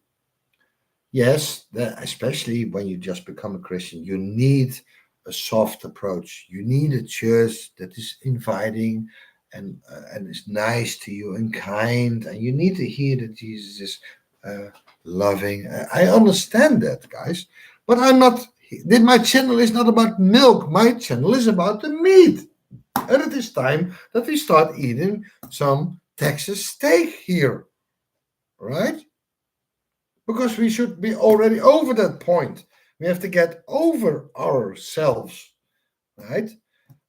Yes, especially when you just become a Christian, you need a soft approach. You need a church that is inviting and is nice to you and kind. And you need to hear that Jesus is loving. I understand that, guys. But I'm not. My channel is not about milk. My channel is about the meat. And it is time that we start eating some Texas steak here, right? Because we should be already over that point. We have to get over ourselves, right?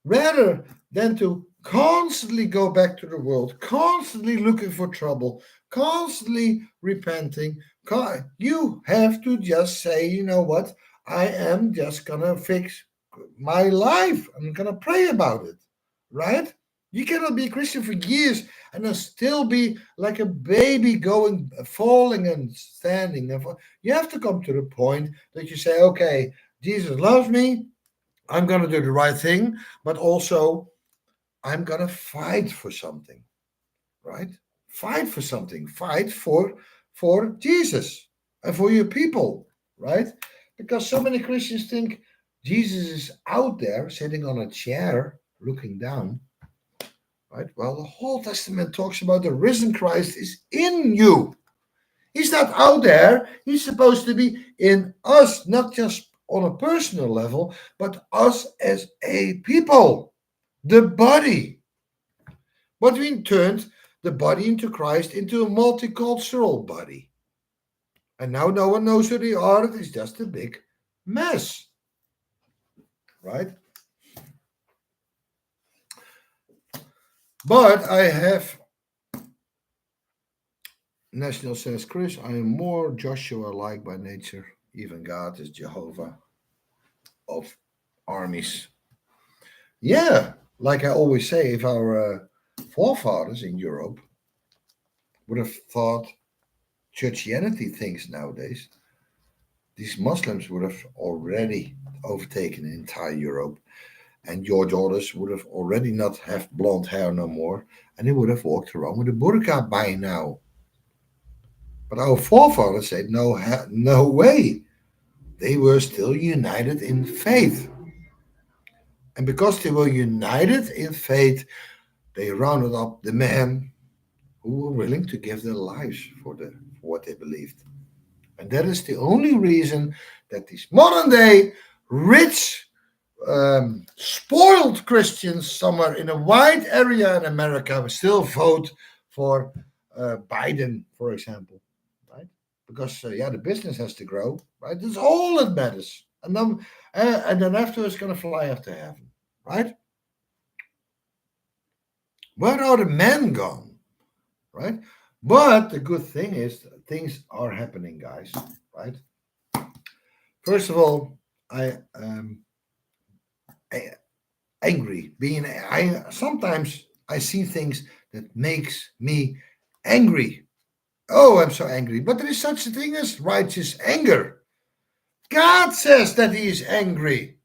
Rather than to constantly go back to the world, constantly looking for trouble, constantly repenting. You have to just say, you know what? I am just going to fix my life. I'm going to pray about it, right? You cannot be a Christian for years and then still be like a baby going, falling and standing. You have to come to the point that you say, okay, Jesus loves me. I'm going to do the right thing, but also I'm going to fight for something, right? Fight for something. Fight for Jesus and for your people, right? Because so many Christians think Jesus is out there sitting on a chair looking down, right? Well, the whole Testament talks about the risen Christ is in you. He's not out there. He's supposed to be in us, not just on a personal level, but us as a people, the body. But we turned the body into Christ into a multicultural body. And now no one knows who they are. It is just a big mess, right? But I have, National says, Chris, I am more Joshua-like by nature. Even God is Jehovah of armies. Yeah, like I always say, if our forefathers in Europe would have thought churchianity thinks nowadays, these Muslims would have already overtaken entire Europe, and your daughters would have already not have blonde hair no more, and they would have walked around with a burqa by now. But our forefathers said, no, no way. They were still united in faith. And because they were united in faith, they rounded up the men who were willing to give their lives for what they believed. And that is the only reason that these modern day, rich, spoiled Christians somewhere in a wide area in America will still vote for Biden, for example, right? Because the business has to grow, right? That's all that matters. And then after it's going to fly after heaven, right? Where are the men gone, right? But the good thing is things are happening, guys, right? First of all, I angry. Sometimes I see things that makes me angry. Oh, I'm so angry. But there is such a thing as righteous anger. God says that he is angry.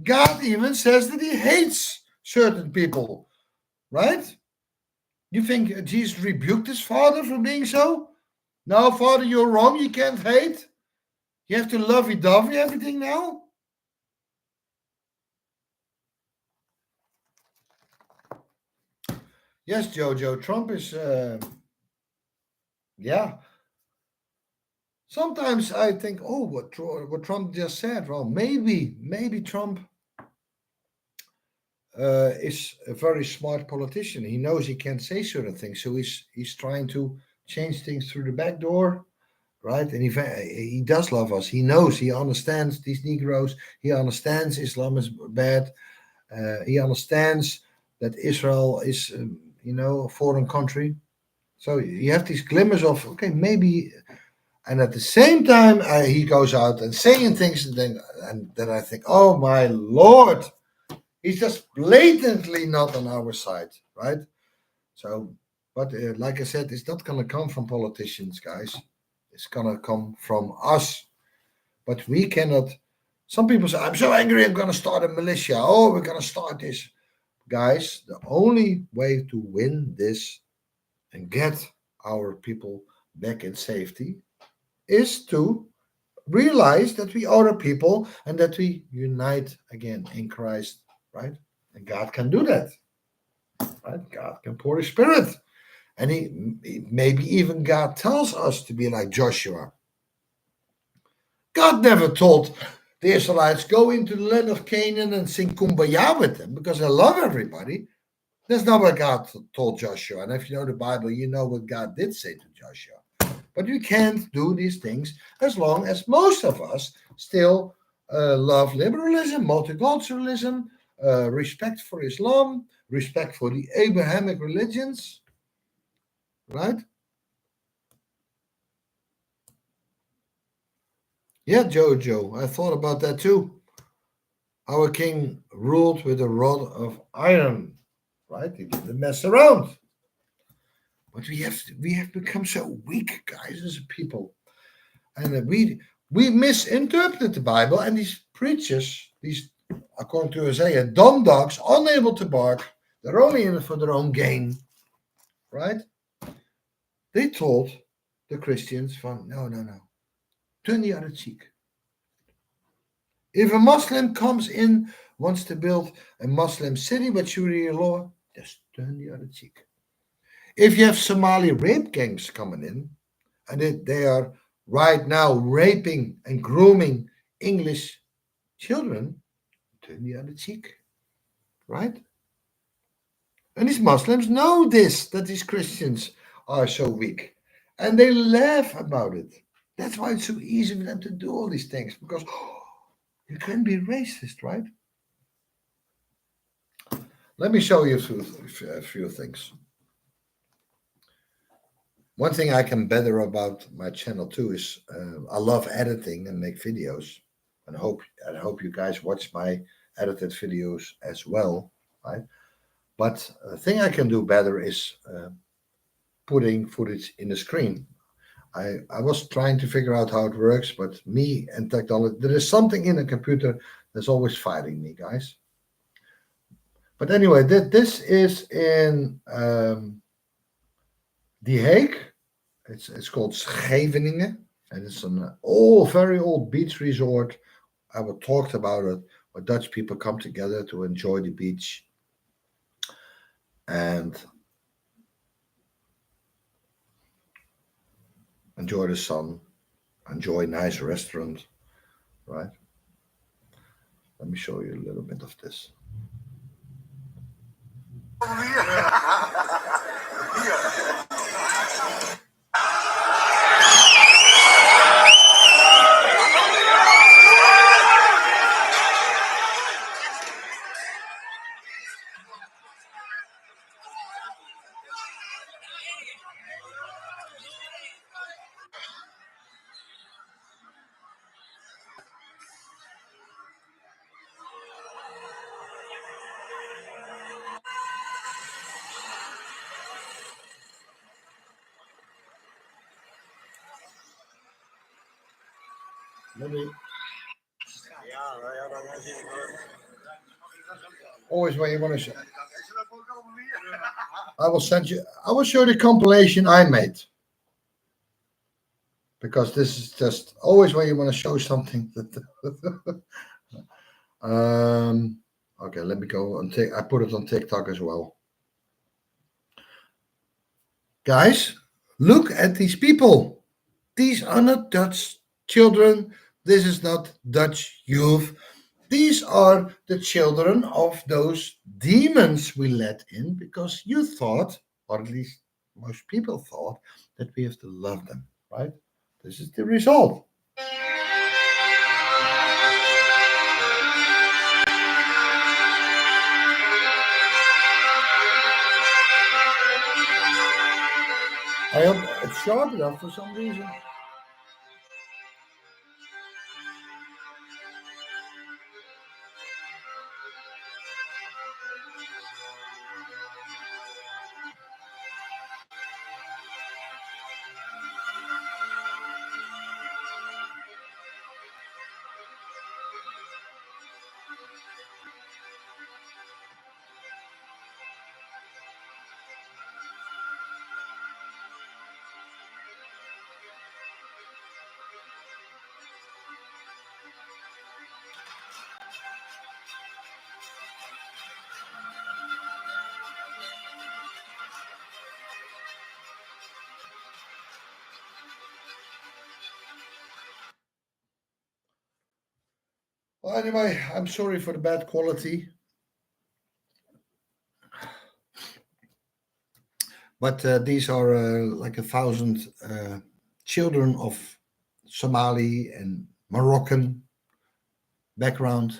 God even says that he hates certain people, right? You think Jesus rebuked his father for being so? No, Father, you're wrong. You can't hate. You have to lovey-dovey everything now. Yes, Jojo, Trump is, yeah. Sometimes I think, oh, what Trump just said. Well, maybe Trump is a very smart politician. He knows he can't say certain things, so he's trying to change things through the back door, right? And he does love us. He knows, he understands these Negroes. He understands Islam is bad. He understands that Israel is, a foreign country. So you have these glimmers of, okay, maybe. And at the same time, he goes out and saying things, and then I think, oh my Lord, he's just blatantly not on our side, right? So, but like I said, it's not going to come from politicians, guys. It's going to come from us. But we cannot. Some people say, I'm so angry, I'm going to start a militia. Oh, we're going to start this. Guys, the only way to win this and get our people back in safety is to realize that we are a people and that we unite again in Christ, right? And God can do that, right? God can pour His Spirit. And maybe even God tells us to be like Joshua. God never told the Israelites, go into the land of Canaan and sing kumbaya with them because I love everybody. That's not what God told Joshua. And if you know the Bible, you know what God did say to Joshua. But you can't do these things as long as most of us still love liberalism, multiculturalism, respect for Islam, respect for the Abrahamic religions, right? Yeah, Jojo, I thought about that too. Our king ruled with a rod of iron, right? He didn't mess around. But we have become so weak, guys, as a people, and we misinterpret the Bible. And these preachers, these according to Isaiah, dumb dogs, unable to bark, they're only in it for their own gain, right? They told the Christians, "From no, no, no, turn the other cheek. If a Muslim comes in, wants to build a Muslim city with Sharia law, just turn the other cheek. If you have Somali rape gangs coming in, and they are right now raping and grooming English children, turn the other cheek, right? And these Muslims know this, that these Christians are so weak. And they laugh about it. That's why it's so easy for them to do all these things, because you can be racist, right? Let me show you a few things. One thing I can better about my channel too is I love editing and make videos, and hope you guys watch my edited videos as well, right? But the thing I can do better is putting footage in the screen. I was trying to figure out how it works, but me and technology, there is something in a computer that's always fighting me, guys. But anyway, this is in The Hague. It's called Scheveningen, and it's an old, very old beach resort. I was talked about it, where Dutch people come together to enjoy the beach and enjoy the sun, enjoy nice restaurants, right? Let me show you a little bit of this. Let me. Always when you want to show. I will send you. I will show the compilation I made. Because this is just always when you want to show something. Okay, let me go on. I put it on TikTok as well. Guys, look at these people. These are not Dutch children. This is not Dutch youth. These are the children of those demons we let in because you thought, or at least most people thought, that we have to love them, right? This is the result. I hope it's sharp enough for some reason. Well, anyway, I'm sorry for the bad quality. But these are like 1,000 children of Somali and Moroccan background.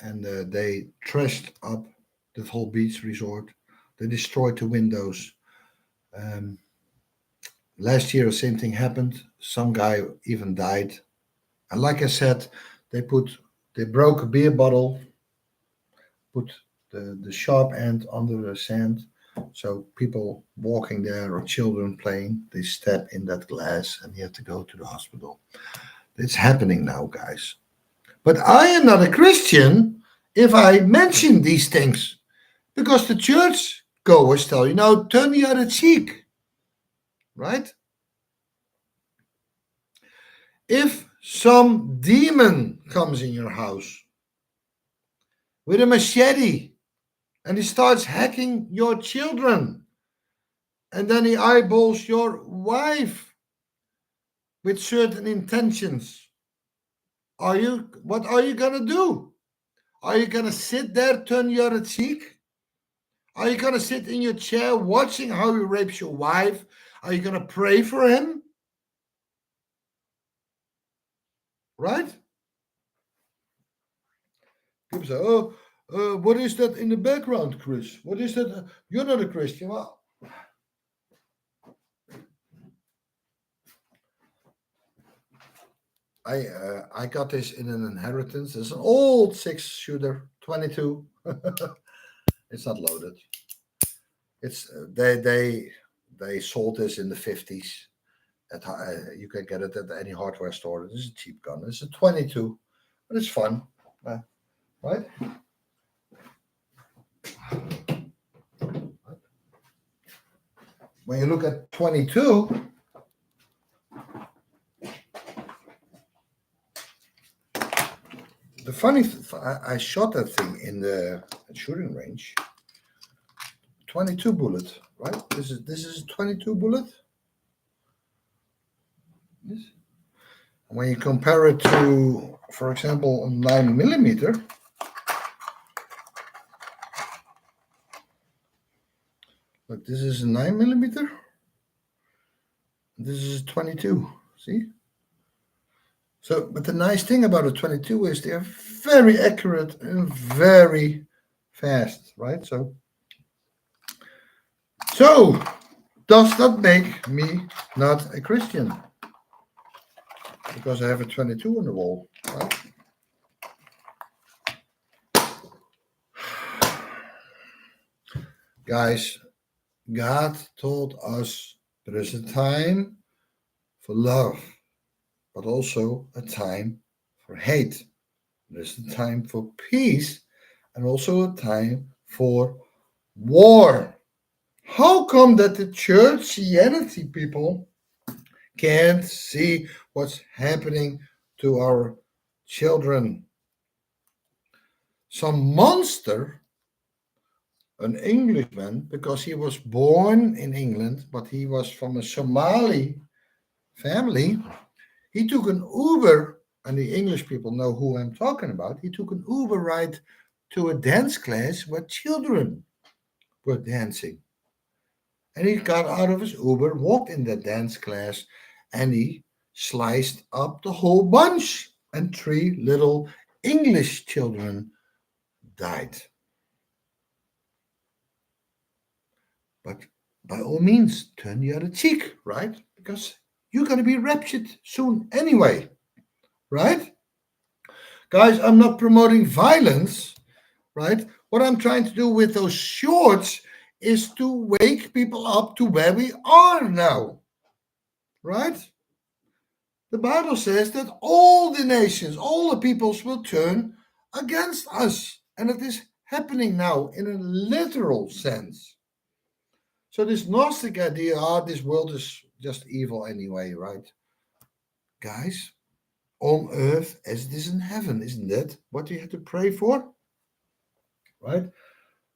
And they trashed up the whole beach resort. They destroyed the windows. Last year, the same thing happened. Some guy even died. And like I said, they broke a beer bottle, put the sharp end under the sand. So people walking there or children playing, they step in that glass and you have to go to the hospital. It's happening now, guys. But I am not a Christian if I mention these things. Because the church goers tell you, now turn the other cheek. Right? If some demon comes in your house with a machete and he starts hacking your children, and then he eyeballs your wife with certain intentions, what are you gonna do? Are you gonna sit there, turn your other cheek? Are you gonna sit in your chair watching how he rapes your wife? Are you gonna pray for him? Right? People say, oh, what is that in the background, Chris? What is that? You're not a Christian. Well, I got this in an inheritance. It's an old 6-shooter, 22. It's not loaded. It's they sold this in the 50s. You can get it at any hardware store. This is a cheap gun. It's a 22, but it's fun, right? When you look at 22, the funny, I shot that thing in the shooting range. 22 bullet, right? This is a 22 bullet. Yes. When you compare it to, for example, a 9mm, look, this is a 9mm. This is a 22. See? So, but the nice thing about a 22 is they are very accurate and very fast, right? So does that make me not a Christian? Because I have a 22 on the wall, right? Guys, God told us there is a time for love, but also a time for hate. There's a time for peace and also a time for war. How come that the Churchianity people can't see what's happening to our children? Some monster, an Englishman, because he was born in England, but he was from a Somali family, he took an Uber, and the English people know who I'm talking about. He took an Uber ride to a dance class where children were dancing. And he got out of his Uber, walked in that dance class, and he sliced up the whole bunch. And three little English children died. But by all means, turn the other cheek, right? Because you're going to be raptured soon anyway, right? Guys, I'm not promoting violence, right? What I'm trying to do with those shorts is to wake people up to where we are now, right? The Bible says that all the nations, all the peoples will turn against us. And it is happening now in a literal sense. So this Gnostic idea, this world is just evil anyway, right? Guys, on earth as it is in heaven, isn't that what you have to pray for? Right?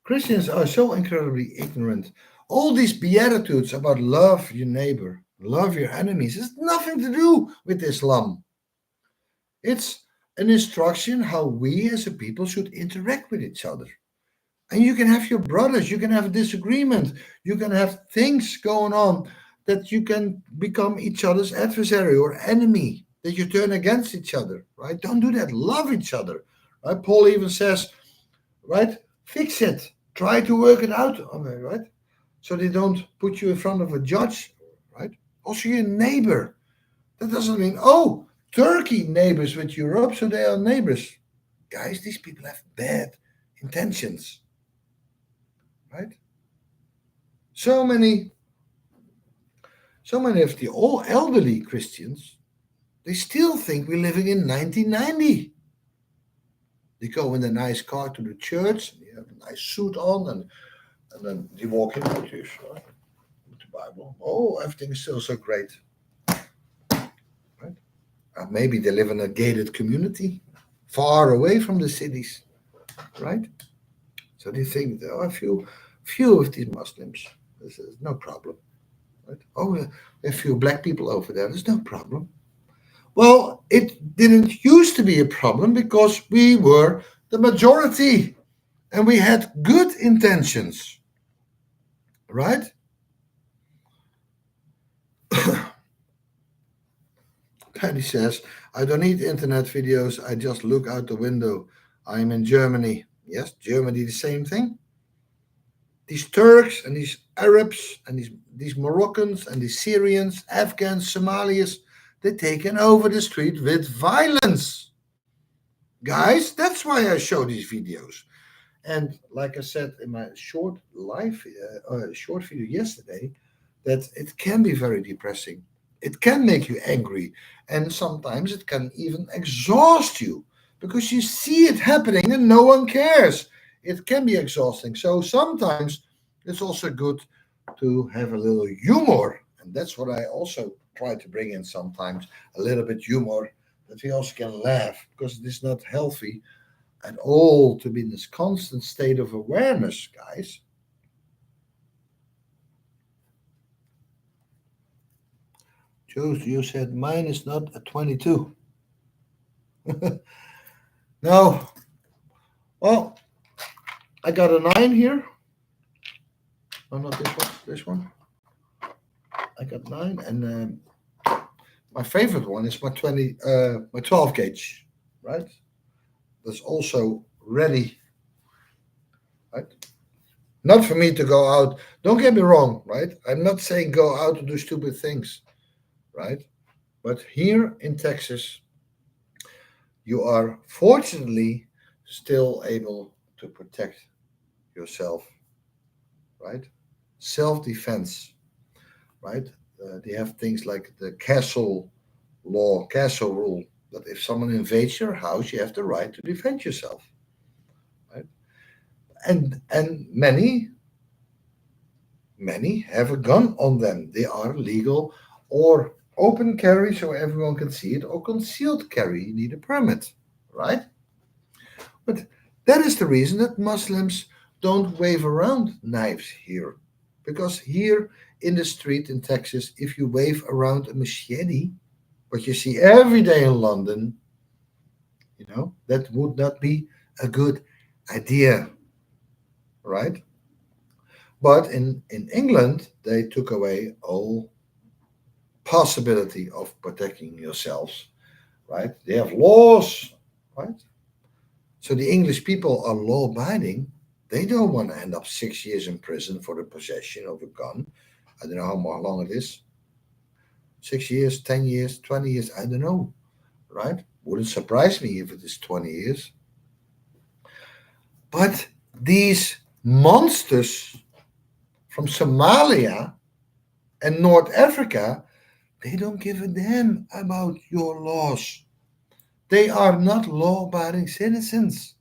Christians are so incredibly ignorant. All these beatitudes about love your neighbor, love your enemies, has nothing to do with Islam. It's an instruction how we as a people should interact with each other. And you can have your brothers, you can have a disagreement, you can have things going on that you can become each other's adversary or enemy, that you turn against each other, right? Don't do that. Love each other, right? Paul even says, right? Fix it. Try to work it out, okay, right? So they don't put you in front of a judge, right? Also, your neighbor. That doesn't mean, oh, Turkey neighbors with Europe, so they are neighbors. Guys, these people have bad intentions, right? So many, so many of the all elderly Christians, they still think we're living in 1990. They go in a nice car to the church, and they have a nice suit on, and then they walk in with this, right? With the Bible. Oh, everything is still so great, right? Maybe they live in a gated community, far away from the cities, right? So they think there are few of these Muslims. This is no problem, right? Oh, a few black people over there. There's no problem. Well, it didn't used to be a problem because we were the majority and we had good intentions, right? Paddy says, I don't need internet videos. I just look out the window. I'm in Germany. Yes, Germany, the same thing. These Turks and these Arabs and these Moroccans and these Syrians, Afghans, Somalis, they're taken over the street with violence. Guys, that's why I show these videos. And like I said in my short video yesterday, that it can be very depressing. It can make you angry, and sometimes it can even exhaust you because you see it happening and no one cares. It can be exhausting. So sometimes it's also good to have a little humor, and that's what I also try to bring in sometimes, a little bit humor that we also can laugh because it is not healthy at all to be in this constant state of awareness, guys. Joe, you said mine is not a 22. No. Well, I got a 9 here. No, not this one. This one. I got 9. And my favorite one is my 12 gauge, right? That's also ready, right? Not for me to go out. Don't get me wrong, right? I'm not saying go out and do stupid things, right? But here in Texas, you are fortunately still able to protect yourself, right? Self defense, right? They have things like the castle law, castle rule, But if someone invades your house, you have the right to defend yourself. Right? And many have a gun on them. They are legal or open carry so everyone can see it, or concealed carry. You need a permit, right? But that is the reason that Muslims don't wave around knives here. Because here in the street in Texas, if you wave around a machete, what you see every day in London, that would not be a good idea, right? But in England, they took away all possibility of protecting yourselves, right? They have laws, right? So the English people are law abiding. They don't want to end up 6 years in prison for the possession of a gun. I don't know how long it is. 6 years, 10 years, 20 years, I don't know, right? Wouldn't surprise me if it is 20 years. But these monsters from Somalia and North Africa, they don't give a damn about your laws. They are not law abiding citizens.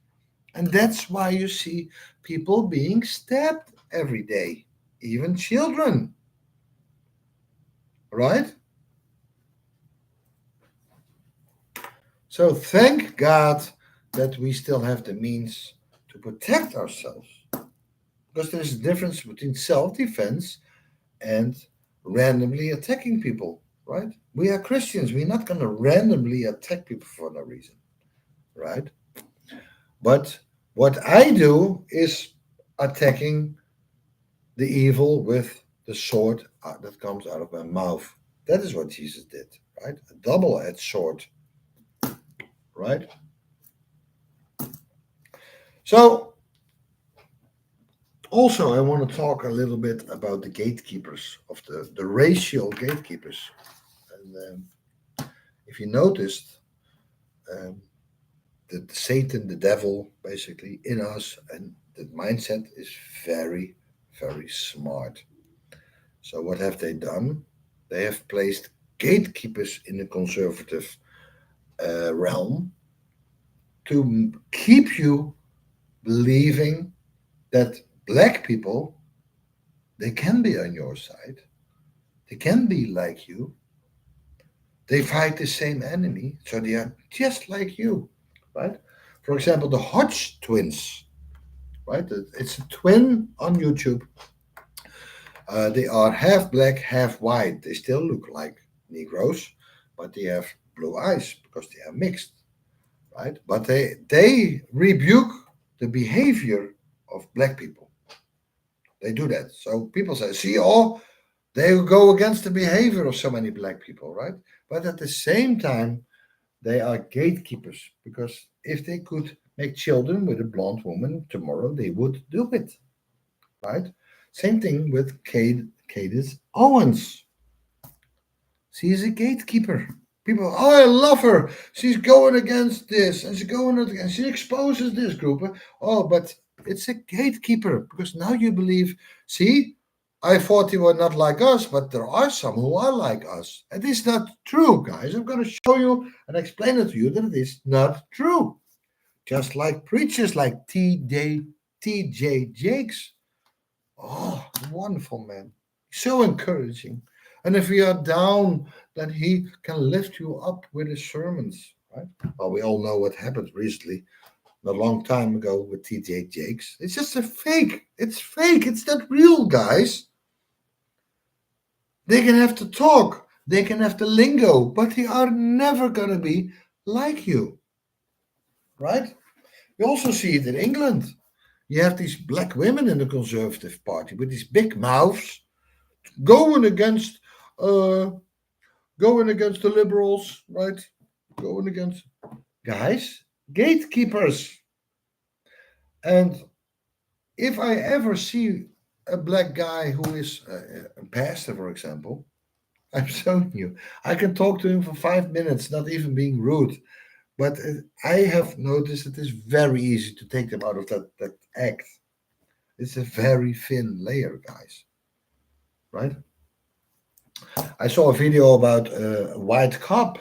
And that's why you see people being stabbed every day, even children, right? So thank God that we still have the means to protect ourselves. Because there's a difference between self defense and randomly attacking people, right? We are Christians. We're not going to randomly attack people for no reason, right? But what I do is attacking the evil with the sword that comes out of my mouth. That is what Jesus did, right? A double edged sword, right? So, also, I want to talk a little bit about the gatekeepers, of the racial gatekeepers. And if you noticed, um, that Satan, the devil, basically in us, and the mindset is very, very smart. So what have they done? They have placed gatekeepers in the conservative realm to keep you believing that black people, they can be on your side, they can be like you, they fight the same enemy, so they are just like you, right? For example, the Hodge twins, right? It's a twin on YouTube. They are half black, half white. They still look like Negroes, but they have blue eyes because they are mixed, right? But they rebuke the behavior of black people. They do that. So people say, see, oh, they go against the behavior of so many black people, right? But at the same time, they are gatekeepers because if they could make children with a blonde woman tomorrow, they would do it, right? Same thing with Candace Owens. She is a gatekeeper. People, oh, I love her. She's going against this and she's going against, she exposes this group. Oh, but it's a gatekeeper because now you believe, see, I thought they were not like us, but there are some who are like us. And it's not true, guys. I'm going to show you and explain it to you that it is not true. Just like preachers like T.J. Jakes. Oh, wonderful man. So encouraging. And if you are down, then he can lift you up with his sermons, right? Well, we all know what happened recently, a long time ago with T.J. Jakes. It's just a fake. It's fake. It's not real, guys. They can have the talk, they can have the lingo, but they are never going to be like you, right? You also see it in England. You have these black women in the Conservative Party with these big mouths going against uh, going against the liberals, right? Going against guys, gatekeepers. And if I ever see a black guy who is a pastor, for example, I'm showing you, I can talk to him for 5 minutes, not even being rude. But I have noticed it is very easy to take them out of that act. It's a very thin layer, guys, right? I saw a video about a white cop.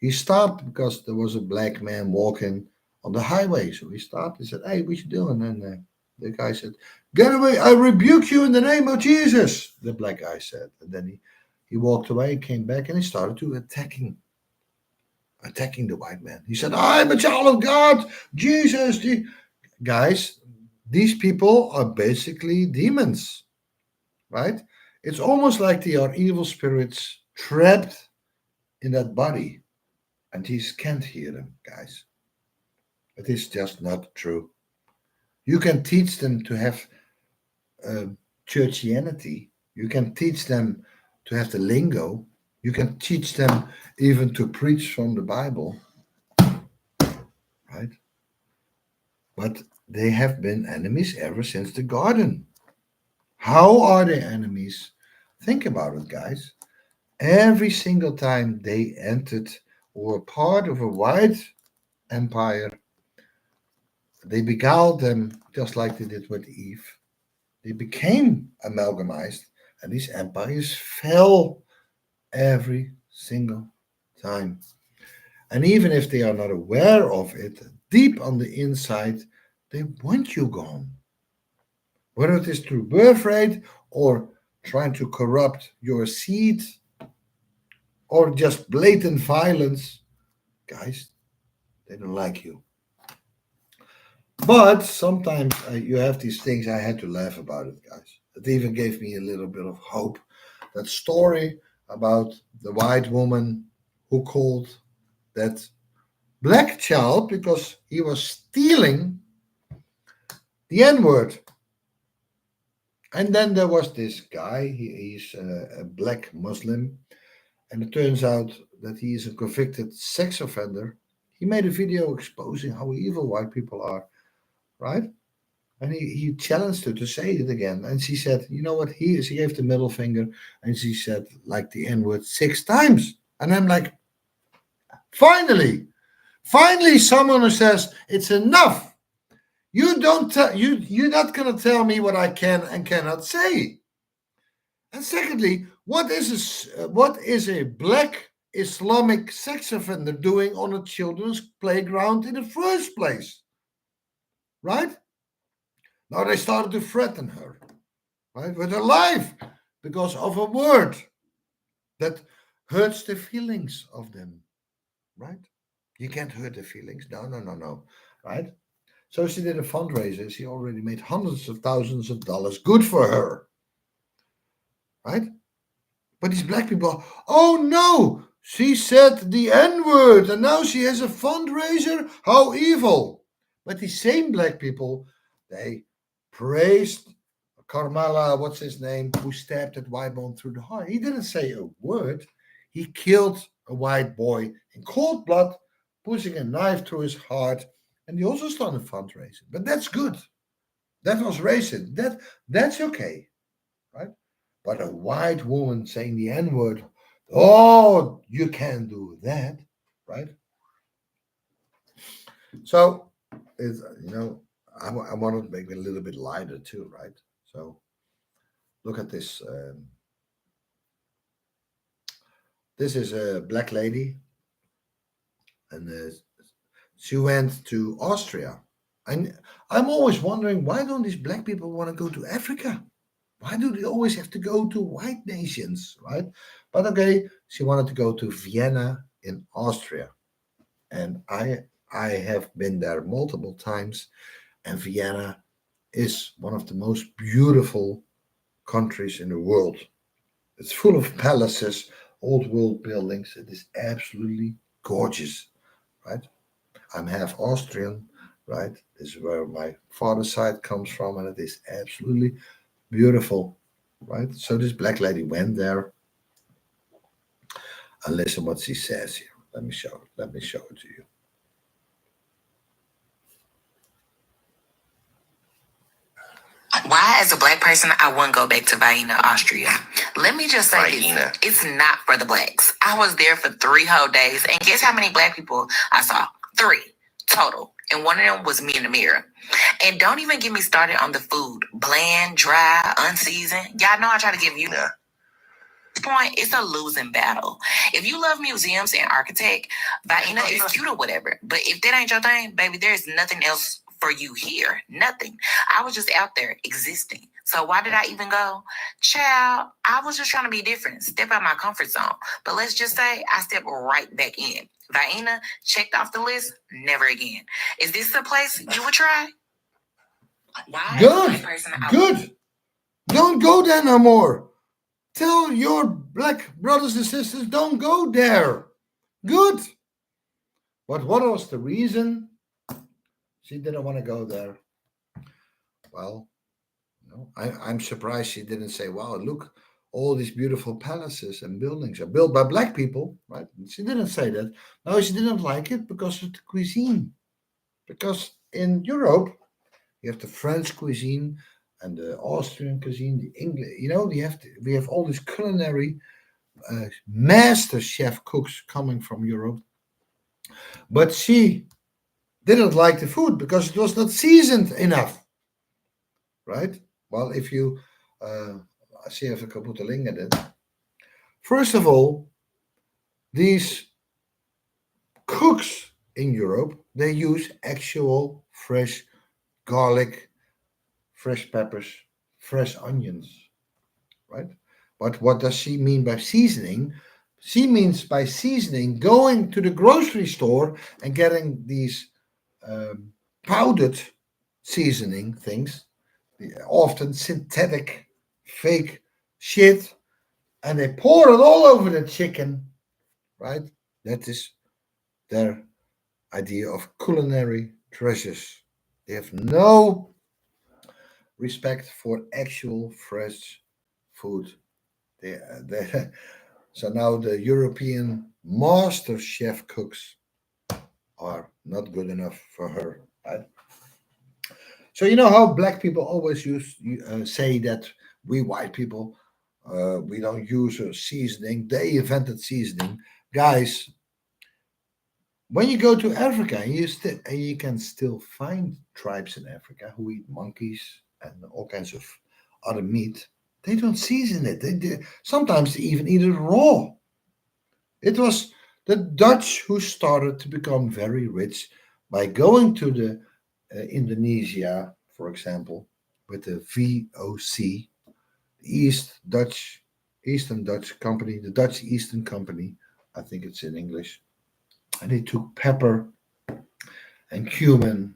He stopped because there was a black man walking on the highway. So he stopped and said, "Hey, what you doing?" And the guy said, "Get away, I rebuke you in the name of Jesus," the black guy said. And then he walked away, came back, and he started to attacking the white man. He said, "I'm a child of God, Jesus." Guys, these people are basically demons, right? It's almost like they are evil spirits trapped in that body, and he can't hear them, guys. It is just not true. You can teach them to have churchianity. You can teach them to have the lingo. You can teach them even to preach from the Bible, right? But they have been enemies ever since the garden. How are they enemies? Think about it, guys. Every single time they entered or were part of a white empire, they beguiled them just like they did with Eve. They became amalgamized, and these empires fell every single time. And even if they are not aware of it, deep on the inside, they want you gone. Whether it is through birthright or trying to corrupt your seed or just blatant violence, guys, they don't like you. But sometimes you have these things. I had to laugh about it, guys. It even gave me a little bit of hope. That story about the white woman who called that black child because he was stealing the N-word. And then there was this guy, he's a black Muslim, and it turns out that he is a convicted sex offender. He made a video exposing how evil white people are, right? And he challenged her to say it again. And she said, "You know what? She gave the middle finger and she said, like the N-word 6 times." And I'm like, finally someone who says it's enough. You're not gonna tell me what I can and cannot say. And secondly, what is a black Islamic sex offender doing on a children's playground in the first place? Right? Now they started to threaten her, right, with her life because of a word that hurts the feelings of them, right? You can't hurt the feelings. No, right? So she did a fundraiser. She already made hundreds of thousands of dollars. Good for her, right? But these black people, "Oh no, she said the N-word and now she has a fundraiser. How evil." But these same black people, they praised Carmela, what's his name, who stabbed that white boy through the heart. He didn't say a word. He killed a white boy in cold blood, pushing a knife through his heart. And he also started fundraising. But that's good. That was racist. That's okay, right? But a white woman saying the N-word, oh, you can't do that, right? So, it's, I want to make it a little bit lighter too, right? So, look at this. This is a black lady, and she went to Austria. And I'm always wondering, why don't these black people want to go to Africa? Why do they always have to go to white nations, right? But okay, she wanted to go to Vienna in Austria. And I have been there multiple times, and Vienna is one of the most beautiful countries in the world. It's full of palaces, old world buildings. It is absolutely gorgeous, right? I'm half Austrian, right? This is where my father's side comes from, and it is absolutely beautiful, right? So this black lady went there, and listen what she says here. Let me show it to you. Why, as a black person, I wouldn't go back to Vienna, Austria. Let me just say this. It's not for the blacks. I was there for 3 whole days, and guess how many black people I saw? 3 total. And one of them was me in the mirror. And don't even get me started on the food. Bland, dry, unseasoned. Y'all know I try to give you... point, it's a losing battle. If you love museums and architect, Vaina is cute or whatever. But if that ain't your thing, baby, there's nothing else for you here. Nothing. I was just out there existing. So why did I even go? Child, I was just trying to be different, step out my comfort zone. But let's just say I stepped right back in. Vaina checked off the list, never again. Is this the place you would try? Why? Good. Don't go there no more. Tell your black brothers and sisters, don't go there. Good. But what was the reason she didn't want to go there? Well, no, I'm surprised she didn't say, wow, look, all these beautiful palaces and buildings are built by black people, right? She didn't say that. No, she didn't like it because of the cuisine. Because in Europe, you have the French cuisine and the Austrian cuisine, the English, we have all these culinary master chef cooks coming from Europe. But she didn't like the food because it was not seasoned enough, right? Well, if you see if I can put a link in it. First of all, these cooks in Europe, they use actual fresh garlic, fresh peppers, fresh onions, right? But what does she mean by seasoning? She means by seasoning going to the grocery store and getting these powdered seasoning things, often synthetic, fake shit, and they pour it all over the chicken, right? That is their idea of culinary treasures. They have no respect for actual fresh food. So now the European master chef cooks are not good enough for her, right? So you know how black people always say that we white people we don't use seasoning. They invented seasoning, guys. When you go to Africa, you can still find tribes in Africa who eat monkeys and all kinds of other meat. They don't season it. Sometimes they even eat it raw. It was the Dutch who started to become very rich by going to the Indonesia, for example, with the VOC, Eastern Dutch Company, the Dutch Eastern Company. I think it's in English. And they took pepper and cumin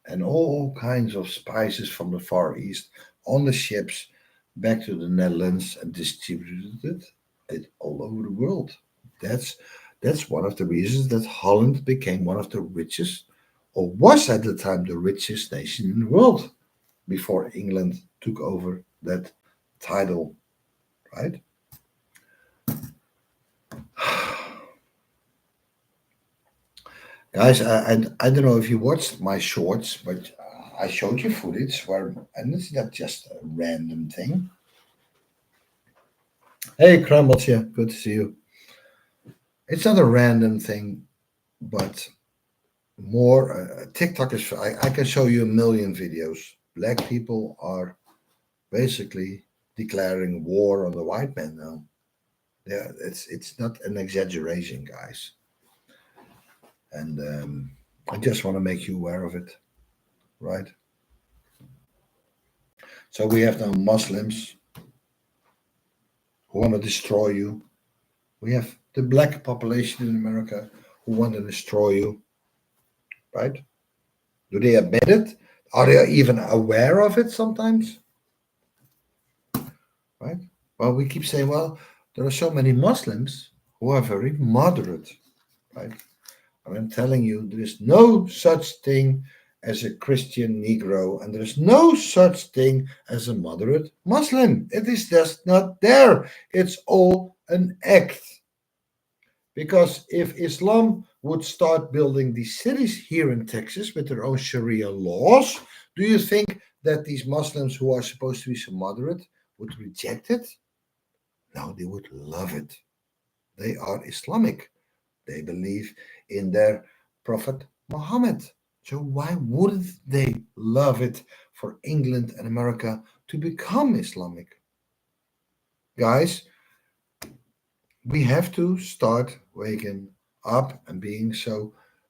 and all kinds of spices from the Far East on the ships back to the Netherlands and distributed it all over the world. That's one of the reasons that Holland became one of the richest, or was at the time the richest nation in the world before England took over that title, right? Guys, I don't know if you watched my shorts, but I showed you footage where, and it's not just a random thing. Hey, Crumbletje, good to see you. It's not a random thing, but more TikTok is. I can show you a million videos. Black people are basically declaring war on the white man now. Yeah, it's not an exaggeration, guys. And I just want to make you aware of it, right? So we have now Muslims who want to destroy you. We have the black population in America who want to destroy you, right? Do they admit it? Are they even aware of it sometimes? Right? Well, we keep saying, well, there are so many Muslims who are very moderate, right? I'm telling you, there is no such thing as a Christian Negro, and there is no such thing as a moderate Muslim. It is just not there. It's all an act. Because if Islam would start building these cities here in Texas with their own Sharia laws, do you think that these Muslims who are supposed to be so moderate would reject it? No, they would love it. They are Islamic. They believe in their Prophet Muhammad. So why wouldn't they love it for England and America to become Islamic? Guys, we have to start waking up and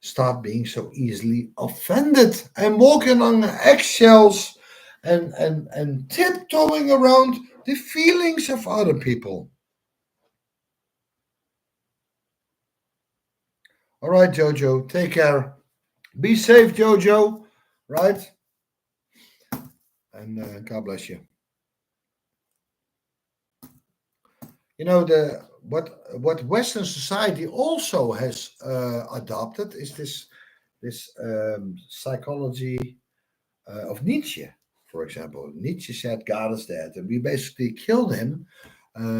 stop being so easily offended and walking on eggshells and tiptoeing around the feelings of other people. All right, Jojo, take care. Be safe, Jojo. Right? And God bless you. You know what Western society also has adopted is this psychology of Nietzsche, for example. Nietzsche said God is dead, and we basically killed him.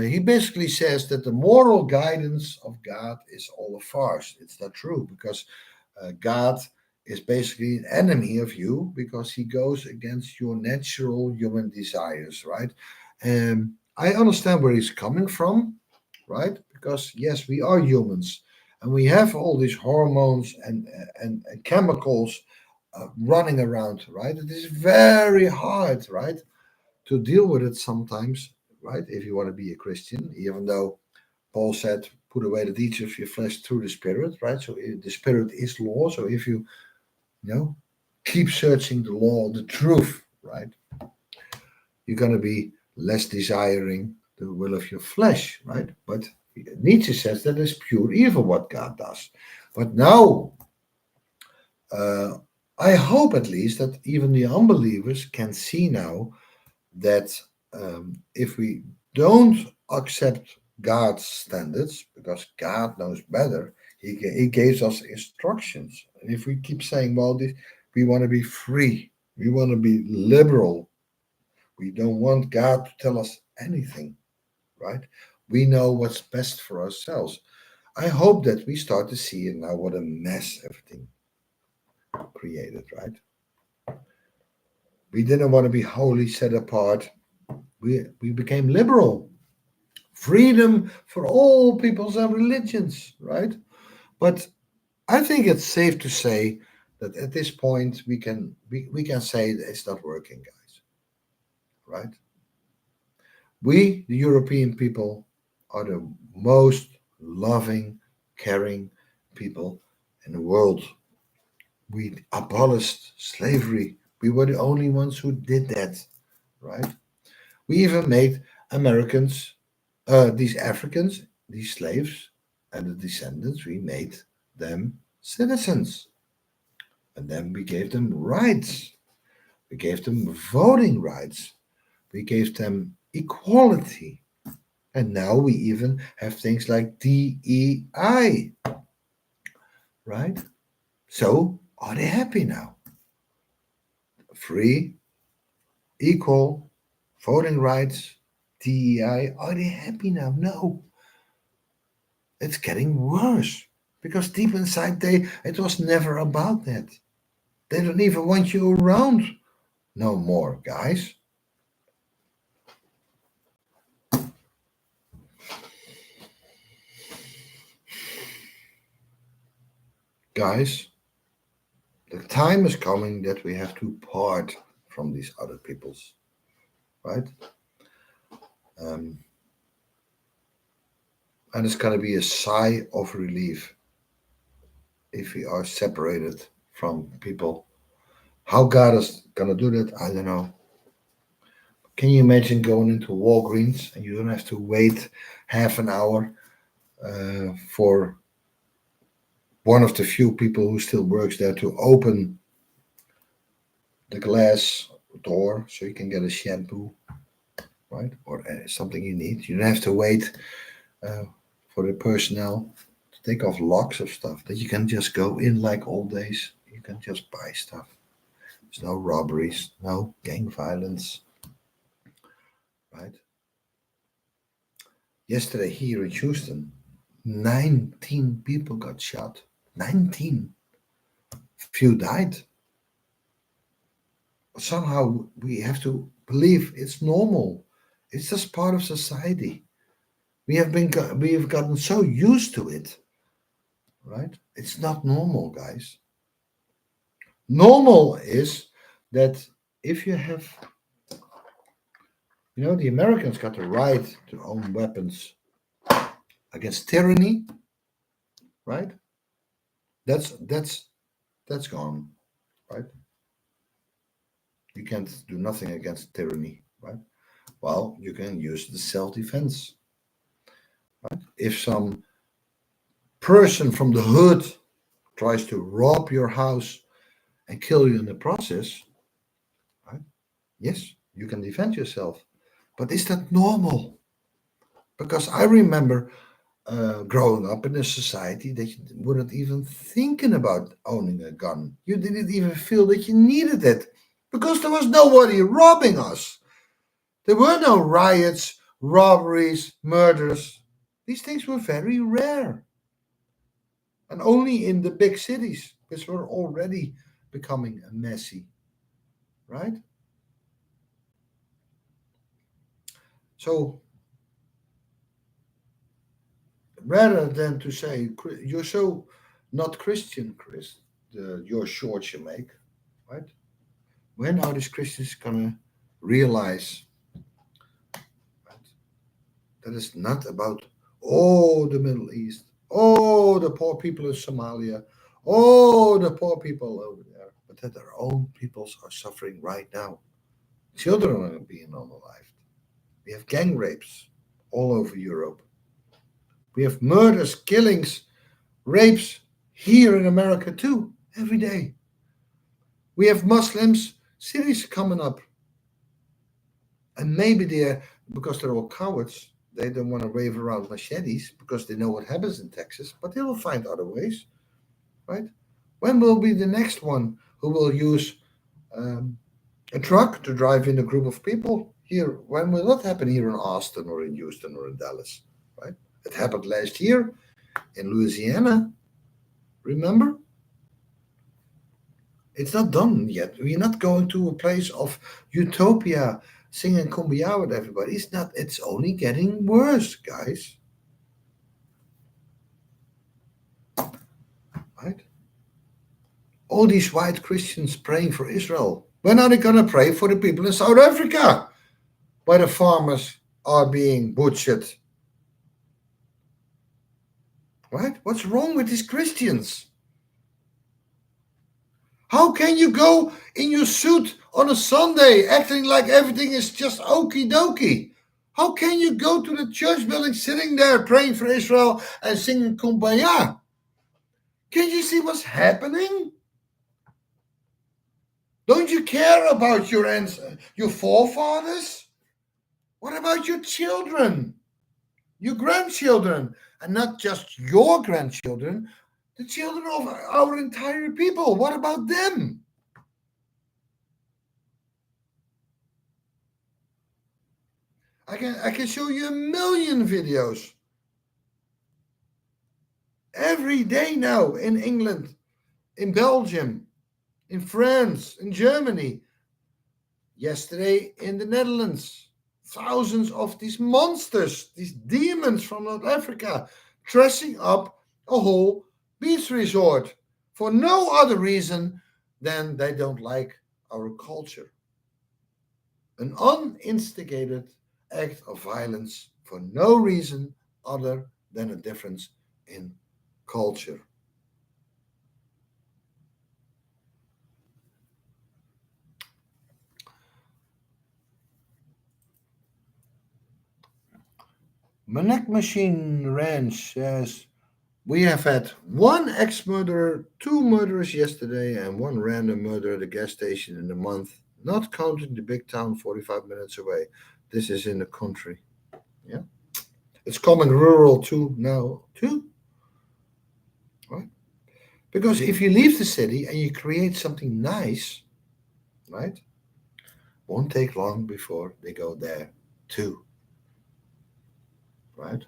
He basically says that the moral guidance of God is all a farce. It's not true because God is basically an enemy of you because he goes against your natural human desires, right? I understand where he's coming from, right? Because yes, we are humans, and we have all these hormones and chemicals running around, right? It is very hard, right, to deal with it sometimes, right? If you want to be a Christian, even though Paul said, "Put away the deeds of your flesh through the Spirit," right? So the Spirit is law. So if you know, keep searching the law, the truth, right, you're going to be less desiring the will of your flesh, right? But Nietzsche says that is pure evil what God does. But now, uh, I hope at least that even the unbelievers can see now that if we don't accept God's standards, because God knows better, He gives us instructions. And if we keep saying, well, we want to be free, we want to be liberal, we don't want God to tell us anything, right? We know what's best for ourselves. I hope that we start to see it now what a mess everything created, right? We didn't want to be holy, set apart. We became liberal. Freedom for all peoples and religions, right? But I think it's safe to say that at this point we can say that it's not working, guys, right? We, the European people, are the most loving, caring people in the world. We abolished slavery. We were the only ones who did that, right? We even made Americans, these Africans, these slaves, and the descendants, we made them citizens. And then we gave them rights. We gave them voting rights. We gave them equality. And now we even have things like DEI, right? So are they happy now? Free, equal, voting rights, DEI, are they happy now? No. It's getting worse. Because deep inside it was never about that. They don't even want you around no more, guys. Guys, the time is coming that we have to part from these other peoples, right? Um, and it's going to be a sigh of relief if we are separated from people. How God is going to do that, I don't know. Can you imagine going into Walgreens and you don't have to wait half an hour for one of the few people who still works there to open the glass door so you can get a shampoo, right? Or something you need. You don't have to wait uh, for the personnel to take off locks of stuff. That you can just go in like old days. You can just buy stuff. There's no robberies, no gang violence, right? Yesterday here in Houston, 19 people got shot. 19. Few died. Somehow we have to believe it's normal. It's just part of society. We have gotten so used to it, right? It's not normal, guys. Normal is that if you have, the Americans got the right to own weapons, against tyranny, right? That's gone, right? You can't do nothing against tyranny, right? Well, you can use the self-defense. Right? If some person from the hood tries to rob your house and kill you in the process, right? Yes, you can defend yourself. But is that normal? Because I remember growing up in a society that you weren't even thinking about owning a gun. You didn't even feel that you needed it because there was nobody robbing us. There were no riots, robberies, murders. These things were very rare. And only in the big cities, which were already becoming messy, right? So rather than to say, you're so not Christian, Chris, your shorts you make, right? When are these Christians going to realize, right, that it's not about, oh, the Middle East, oh, the poor people in Somalia, oh, the poor people over there, but that their own peoples are suffering right now. Children are being unalived. We have gang rapes all over Europe. We have murders, killings, rapes here in America too, every day. We have Muslims, cities coming up. And maybe because they're all cowards, they don't want to wave around machetes because they know what happens in Texas, but they will find other ways, right? When will be the next one who will use a truck to drive in a group of people here? When will that happen here in Austin or in Houston or in Dallas, right? It happened last year in Louisiana. Remember? It's not done yet. We're not going to a place of utopia, singing kumbaya with everybody. It's not. It's only getting worse, guys. Right? All these white Christians praying for Israel. When are they going to pray for the people in South Africa, where the farmers are being butchered? Right? What's wrong with these Christians? How can you go in your suit on a Sunday acting like everything is just okie dokie? How can you go to the church building sitting there praying for Israel and singing kumbaya? Can you see what's happening? Don't you care about your forefathers? What about your children, your grandchildren, and not just your grandchildren, the children of our entire people? What about them? I can show you a million videos every day now in England, in Belgium, in France, in Germany, yesterday in the Netherlands. Thousands of these monsters, these demons from North Africa, dressing up a whole beach resort for no other reason than they don't like our culture. An uninstigated act of violence for no reason other than a difference in culture. Manek Machine Ranch says, we have had one ex-murderer, two murderers yesterday, and one random murder at a gas station in a month, not counting the big town 45 minutes away. This is in the country. Yeah. It's coming rural too now, too. Right? Because if you leave the city and you create something nice, right, won't take long before they go there too. Right?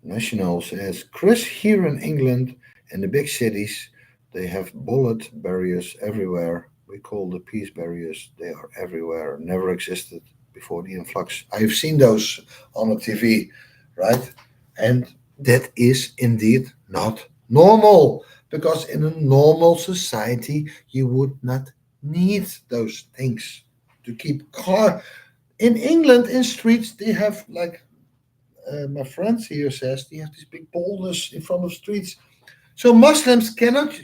National says, Chris, here in England, in the big cities, they have bullet barriers everywhere. We call the peace barriers. They are everywhere, never existed before the influx. I've seen those on the TV, right? And that is indeed not normal, because in a normal society, you would not need those things to keep In England, in streets, they have like my friend here says, they have these big boulders in front of streets. So Muslims cannot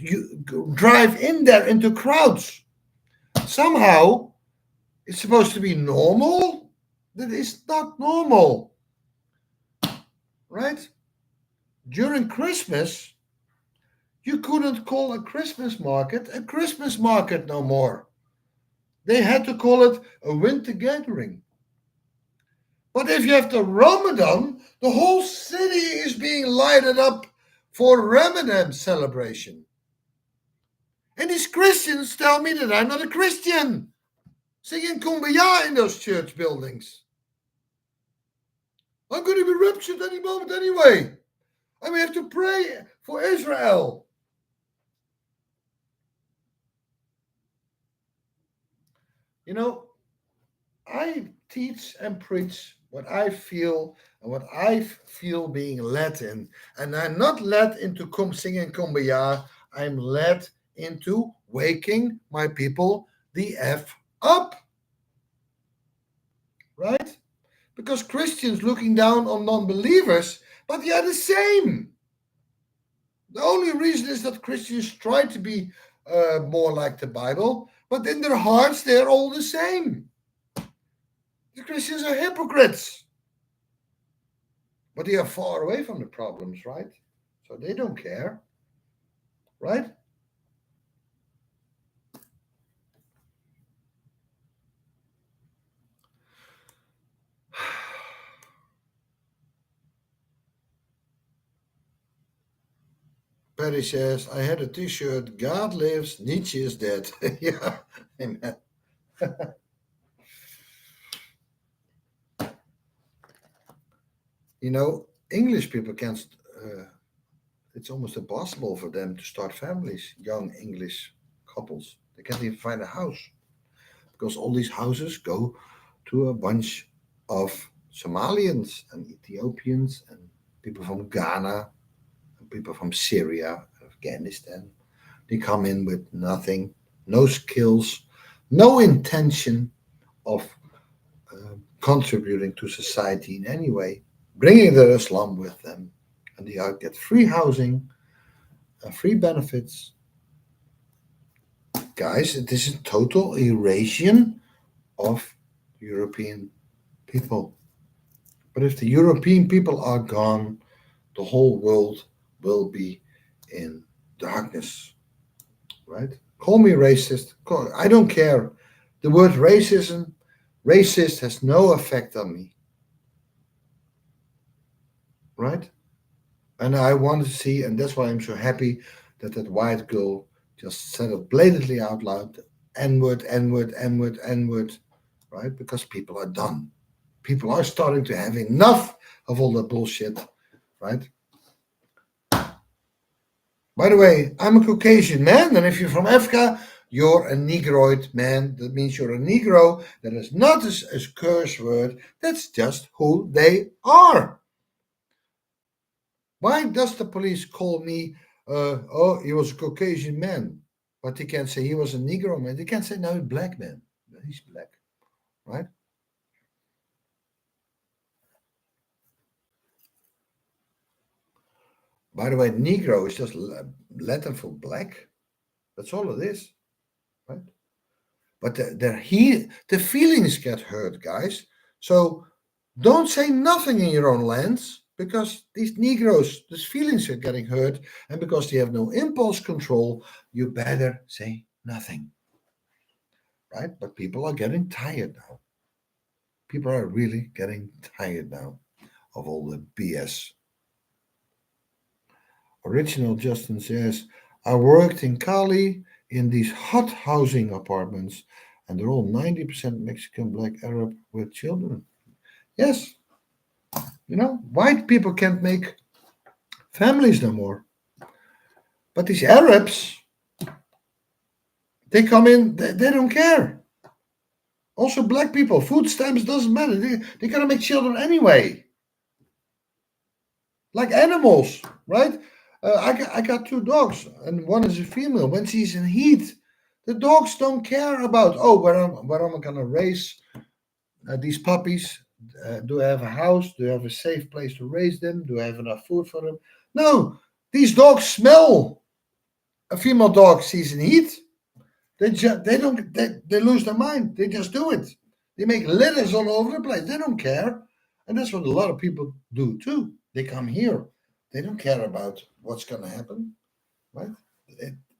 drive in there into crowds. Somehow, it's supposed to be normal. That is not normal, right? During Christmas, you couldn't call a Christmas market no more. They had to call it a winter gathering. But if you have the Ramadan, the whole city is being lighted up for Ramadan celebration. And these Christians tell me that I'm not a Christian, singing Kumbaya in those church buildings. I'm going to be raptured any moment anyway. I may have to pray for Israel. You know, I teach and preach what I feel and what I feel being led in. And I'm not led into singing Kumbaya. I'm led into waking my people the F up. Right? Because Christians looking down on non-believers, but they are the same. The only reason is that Christians try to be more like the Bible, but in their hearts they're all the same. The Christians are hypocrites. But they are far away from the problems, right? So they don't care, right? Perry says, I had a t-shirt, God lives, Nietzsche is dead. Yeah, amen. You know, English people can't, it's almost impossible for them to start families, young English couples. They can't even find a house because all these houses go to a bunch of Somalians and Ethiopians and people from Ghana and people from Syria, Afghanistan. They come in with nothing, no skills, no intention of contributing to society in any way, bringing their Islam with them, and they get free housing, free benefits. Guys, it is a total erasure of European people. But if the European people are gone, the whole world will be in darkness, right? Call me racist. I don't care. The word racist has no effect on me, right? And I want to see, and that's why I'm so happy that that white girl just said it blatantly out loud, N-word, N-word, N-word, N-word, right? Because people are done. People are starting to have enough of all that bullshit, right? By the way, I'm a Caucasian man, and if you're from Africa, you're a Negroid man. That means you're a Negro. That is not a curse word. That's just who they are. Why does the police call me, oh, he was a Caucasian man? But they can't say he was a Negro man. They can't say, no, he's black man. He's black, right? By the way, Negro is just Latin for black. That's all it is, right? But the feelings get hurt, guys. So don't say nothing in your own lands because these Negroes, these feelings are getting hurt, and because they have no impulse control, you better say nothing, right? But people are getting tired now. People are really getting tired now of all the BS. Original Justin says, I worked in Cali in these hot housing apartments, and they're all 90% Mexican, black, Arab with children. Yes, you know, white people can't make families no more. But these Arabs, they come in, they don't care. Also, black people, food stamps doesn't matter. They're going to make children anyway. Like animals, right? I got two dogs, and one is a female. When she's in heat, the dogs don't care about, oh, where am I going to raise these puppies, do I have a house? Do I have a safe place to raise them? Do I have enough food for them? No, these dogs smell. A female dog sees in heat. They lose their mind. They just do it. They make litters all over the place. They don't care, and that's what a lot of people do too. They come here. They don't care about what's going to happen, right?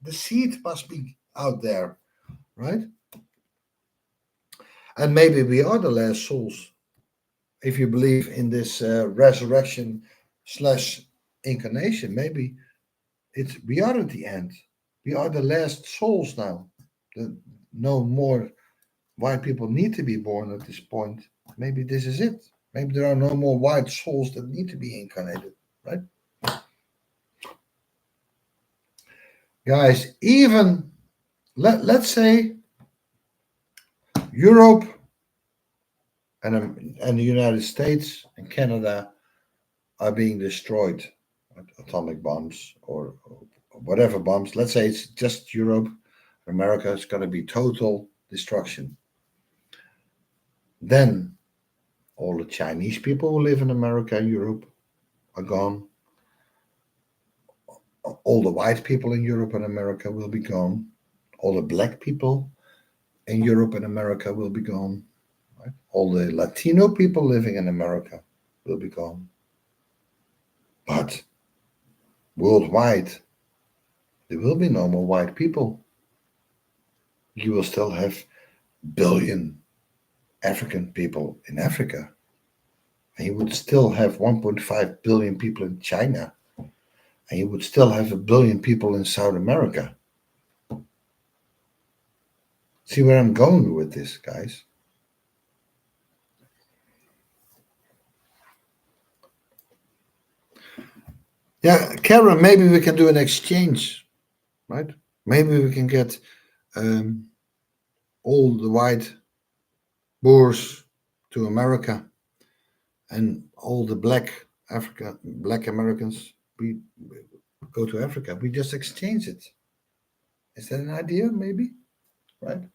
The seed must be out there, right? And maybe we are the last souls, if you believe in this resurrection / incarnation. Maybe we are at the end. We are the last souls now. No more white people need to be born at this point. Maybe this is it. Maybe there are no more white souls that need to be incarnated, right? Guys, even let's say Europe and the United States and Canada are being destroyed, atomic bombs or whatever bombs. Let's say it's just Europe, America. It's going to be total destruction. Then all the Chinese people who live in America and Europe are gone. All the white people in Europe and America will be gone. All the black people in Europe and America will be gone. Right? All the Latino people living in America will be gone. But worldwide, there will be no more white people. You will still have billion African people in Africa. And you would still have 1.5 billion people in China. And you would still have 1 billion people in South America. See where I'm going with this, guys? Yeah, Karen, maybe we can do an exchange, right? Maybe we can get all the white Boers to America and all the black Americans, we go to Africa. We just exchange it. Is that an idea, maybe? Right?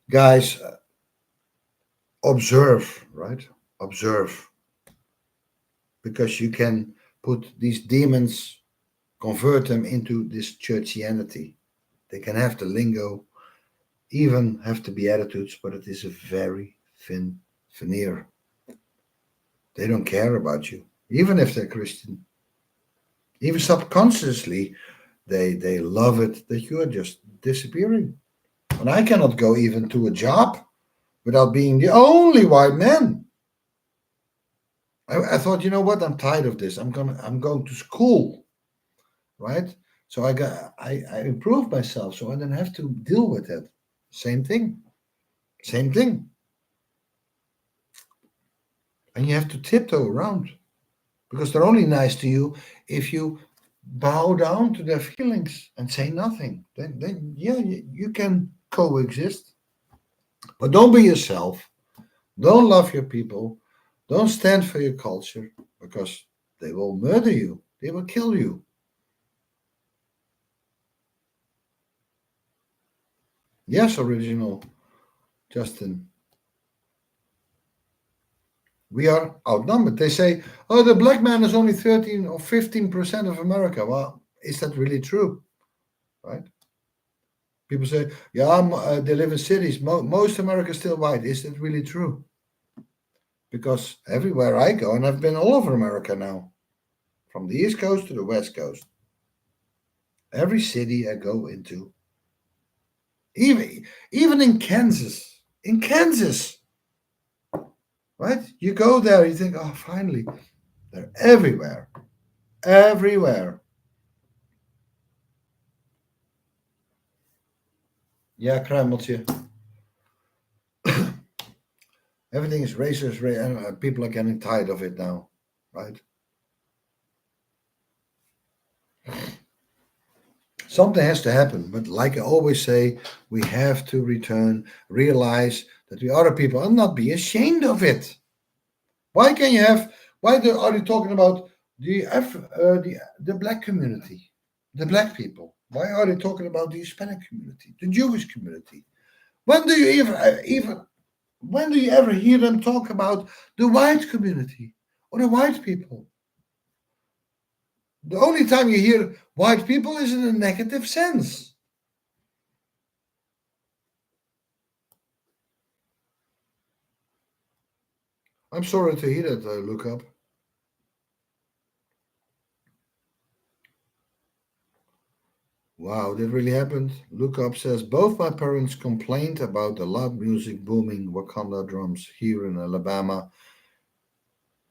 Guys, observe, right? Observe. Because you can put these demons, convert them into this churchianity. They can have the lingo, even have the beatitudes, but it is a very thin veneer. They don't care about you, even if they're Christian. Even subconsciously, they love it that you are just disappearing. And I cannot go even to a job without being the only white man. I thought, you know what? I'm tired of this. I'm going to school, right? So I improved myself, so I didn't have to deal with it. Same thing. And you have to tiptoe around because they're only nice to you if you bow down to their feelings and say nothing. Then yeah, you can coexist. But don't be yourself. Don't love your people. Don't stand for your culture because they will murder you. They will kill you. Yes, original Justin. We are outnumbered. They say, oh, the black man is only 13 or 15% of America. Well, is that really true? Right? People say, yeah, they live in cities. Most America is still white. Is that really true? Because everywhere I go, and I've been all over America now, from the East Coast to the West Coast, every city I go into, even in Kansas, right? You go there, you think, oh, finally, they're everywhere. Yeah, Kruimeltje. Everything is racist, and people are getting tired of it now, right? Something has to happen, but like I always say, we have to return, realize that we are people, and not be ashamed of it. Why are they talking about the black community, the black people? Why are they talking about the Hispanic community, the Jewish community? When do you when do you ever hear them talk about the white community or the white people? The only time you hear white people is in a negative sense. I'm sorry to hear that, look up. Wow, that really happened. Look up says both my parents complained about the loud music booming Wakanda drums here in Alabama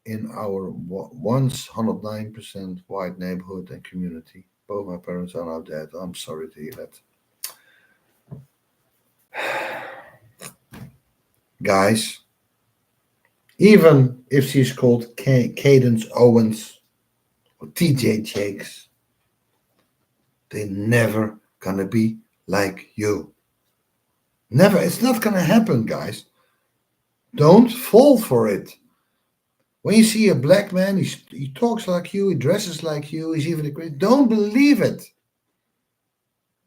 in our once 109% white neighborhood and community. Both my parents are now dead. I'm sorry to hear that. Guys, even if she's called Cadence Owens or TJ Jakes, they never gonna be like you. Never. It's not gonna happen, guys. Don't fall for it. When you see a black man, he talks like you, he dresses like you, he's even a great. Don't believe it.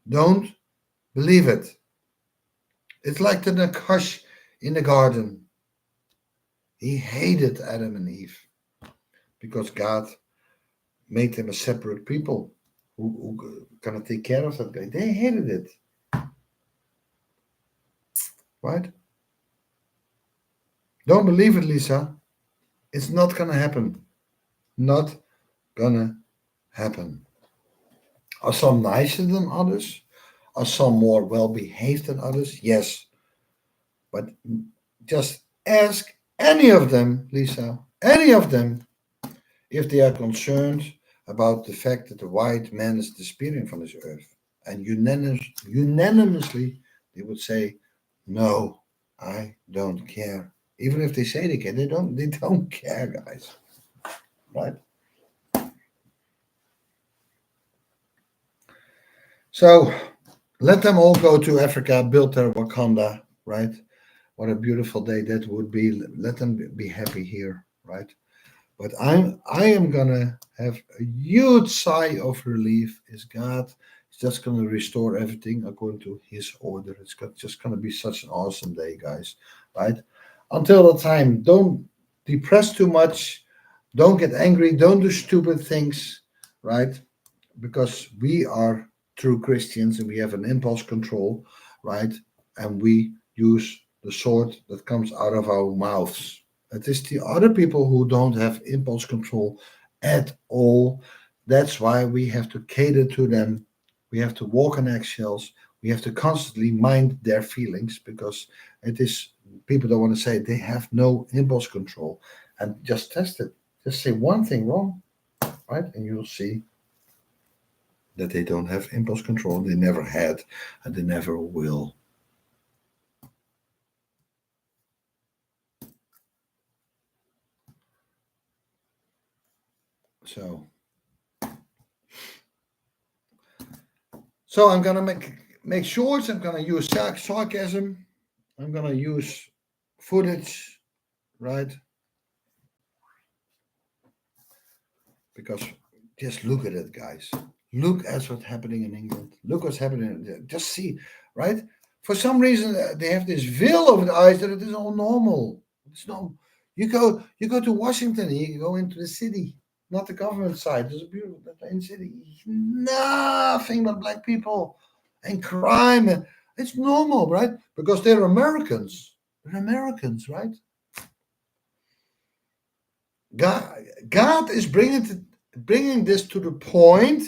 Don't believe it. It's like the Nakash in the garden. He hated Adam and Eve because God made them a separate people who gonna take care of that guy. They hated it. Right? Don't believe it, Lisa. It's not gonna happen. Not gonna happen. Are some nicer than others? Are some more well behaved than others? Yes. But just ask any of them, Lisa, any of them, if they are concerned about the fact that the white man is disappearing from this earth. And unanimously, they would say, no, I don't care. Even if they say they care, they don't care, guys. Right? So let them all go to Africa, build their Wakanda, right? What a beautiful day that would be. Let them be happy here, right? But I am gonna have a huge sigh of relief. Is God is just gonna restore everything according to His order. Just gonna be such an awesome day, guys. Right? Until the time, don't depress too much. Don't get angry. Don't do stupid things. Right? Because we are true Christians and we have an impulse control, right? And we use the sword that comes out of our mouths. It is the other people who don't have impulse control at all. That's why we have to cater to them. We have to walk on eggshells. We have to constantly mind their feelings because it is people don't want to say they have no impulse control. And just test it. Just say one thing wrong, right? And you'll see that they don't have impulse control. They never had, and they never will. So I'm gonna make shorts. I'm gonna use sarcasm. I'm gonna use footage, right? Because just look at it, guys. Look at what's happening in England. Look what's happening. Just see, right? For some reason, they have this veil over the eyes that it is all normal. It's no. You go to Washington. You go into the city, not the government side. There's a beautiful in city. Nothing but black people and crime. It's normal, right? Because they're Americans. They're Americans, right? God is bringing this to the point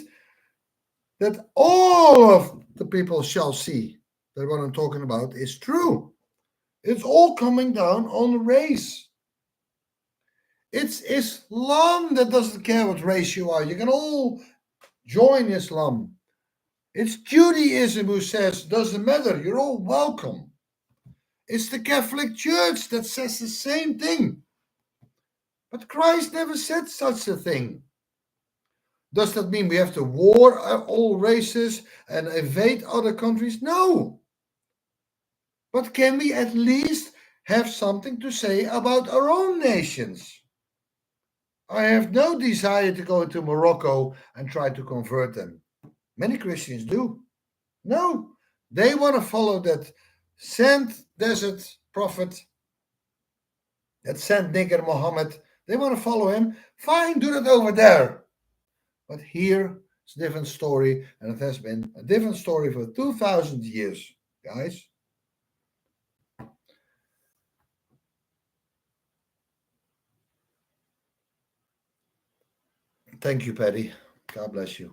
that all of the people shall see that what I'm talking about is true. It's all coming down on race. It's Islam that doesn't care what race you are. You can all join Islam. It's Judaism who says, doesn't matter, you're all welcome. It's the Catholic Church that says the same thing. But Christ never said such a thing. Does that mean we have to war all races and invade other countries? No. But can we at least have something to say about our own nations? I have no desire to go to Morocco and try to convert them. Many Christians do. No, they want to follow that sand desert prophet, that sand nigger Muhammad. They want to follow him. Fine, do that over there. But here it's a different story, and it has been a different story for 2,000 years, guys. Thank you, Patty. God bless you.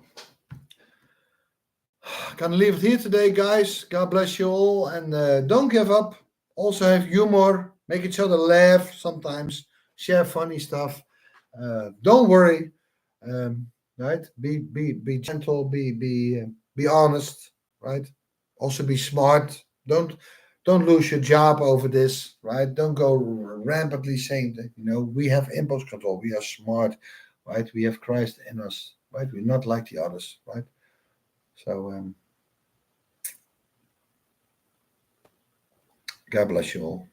Gonna leave it here today, guys. God bless you all, and don't give up. Also have humor. Make each other laugh sometimes. Share funny stuff. Don't worry. Right? Be gentle. Be honest. Right? Also be smart. Don't lose your job over this. Right? Don't go rampantly saying that we have impulse control. We are smart. Right? We have Christ in us. Right? We're not like the others. Right? So God bless you all.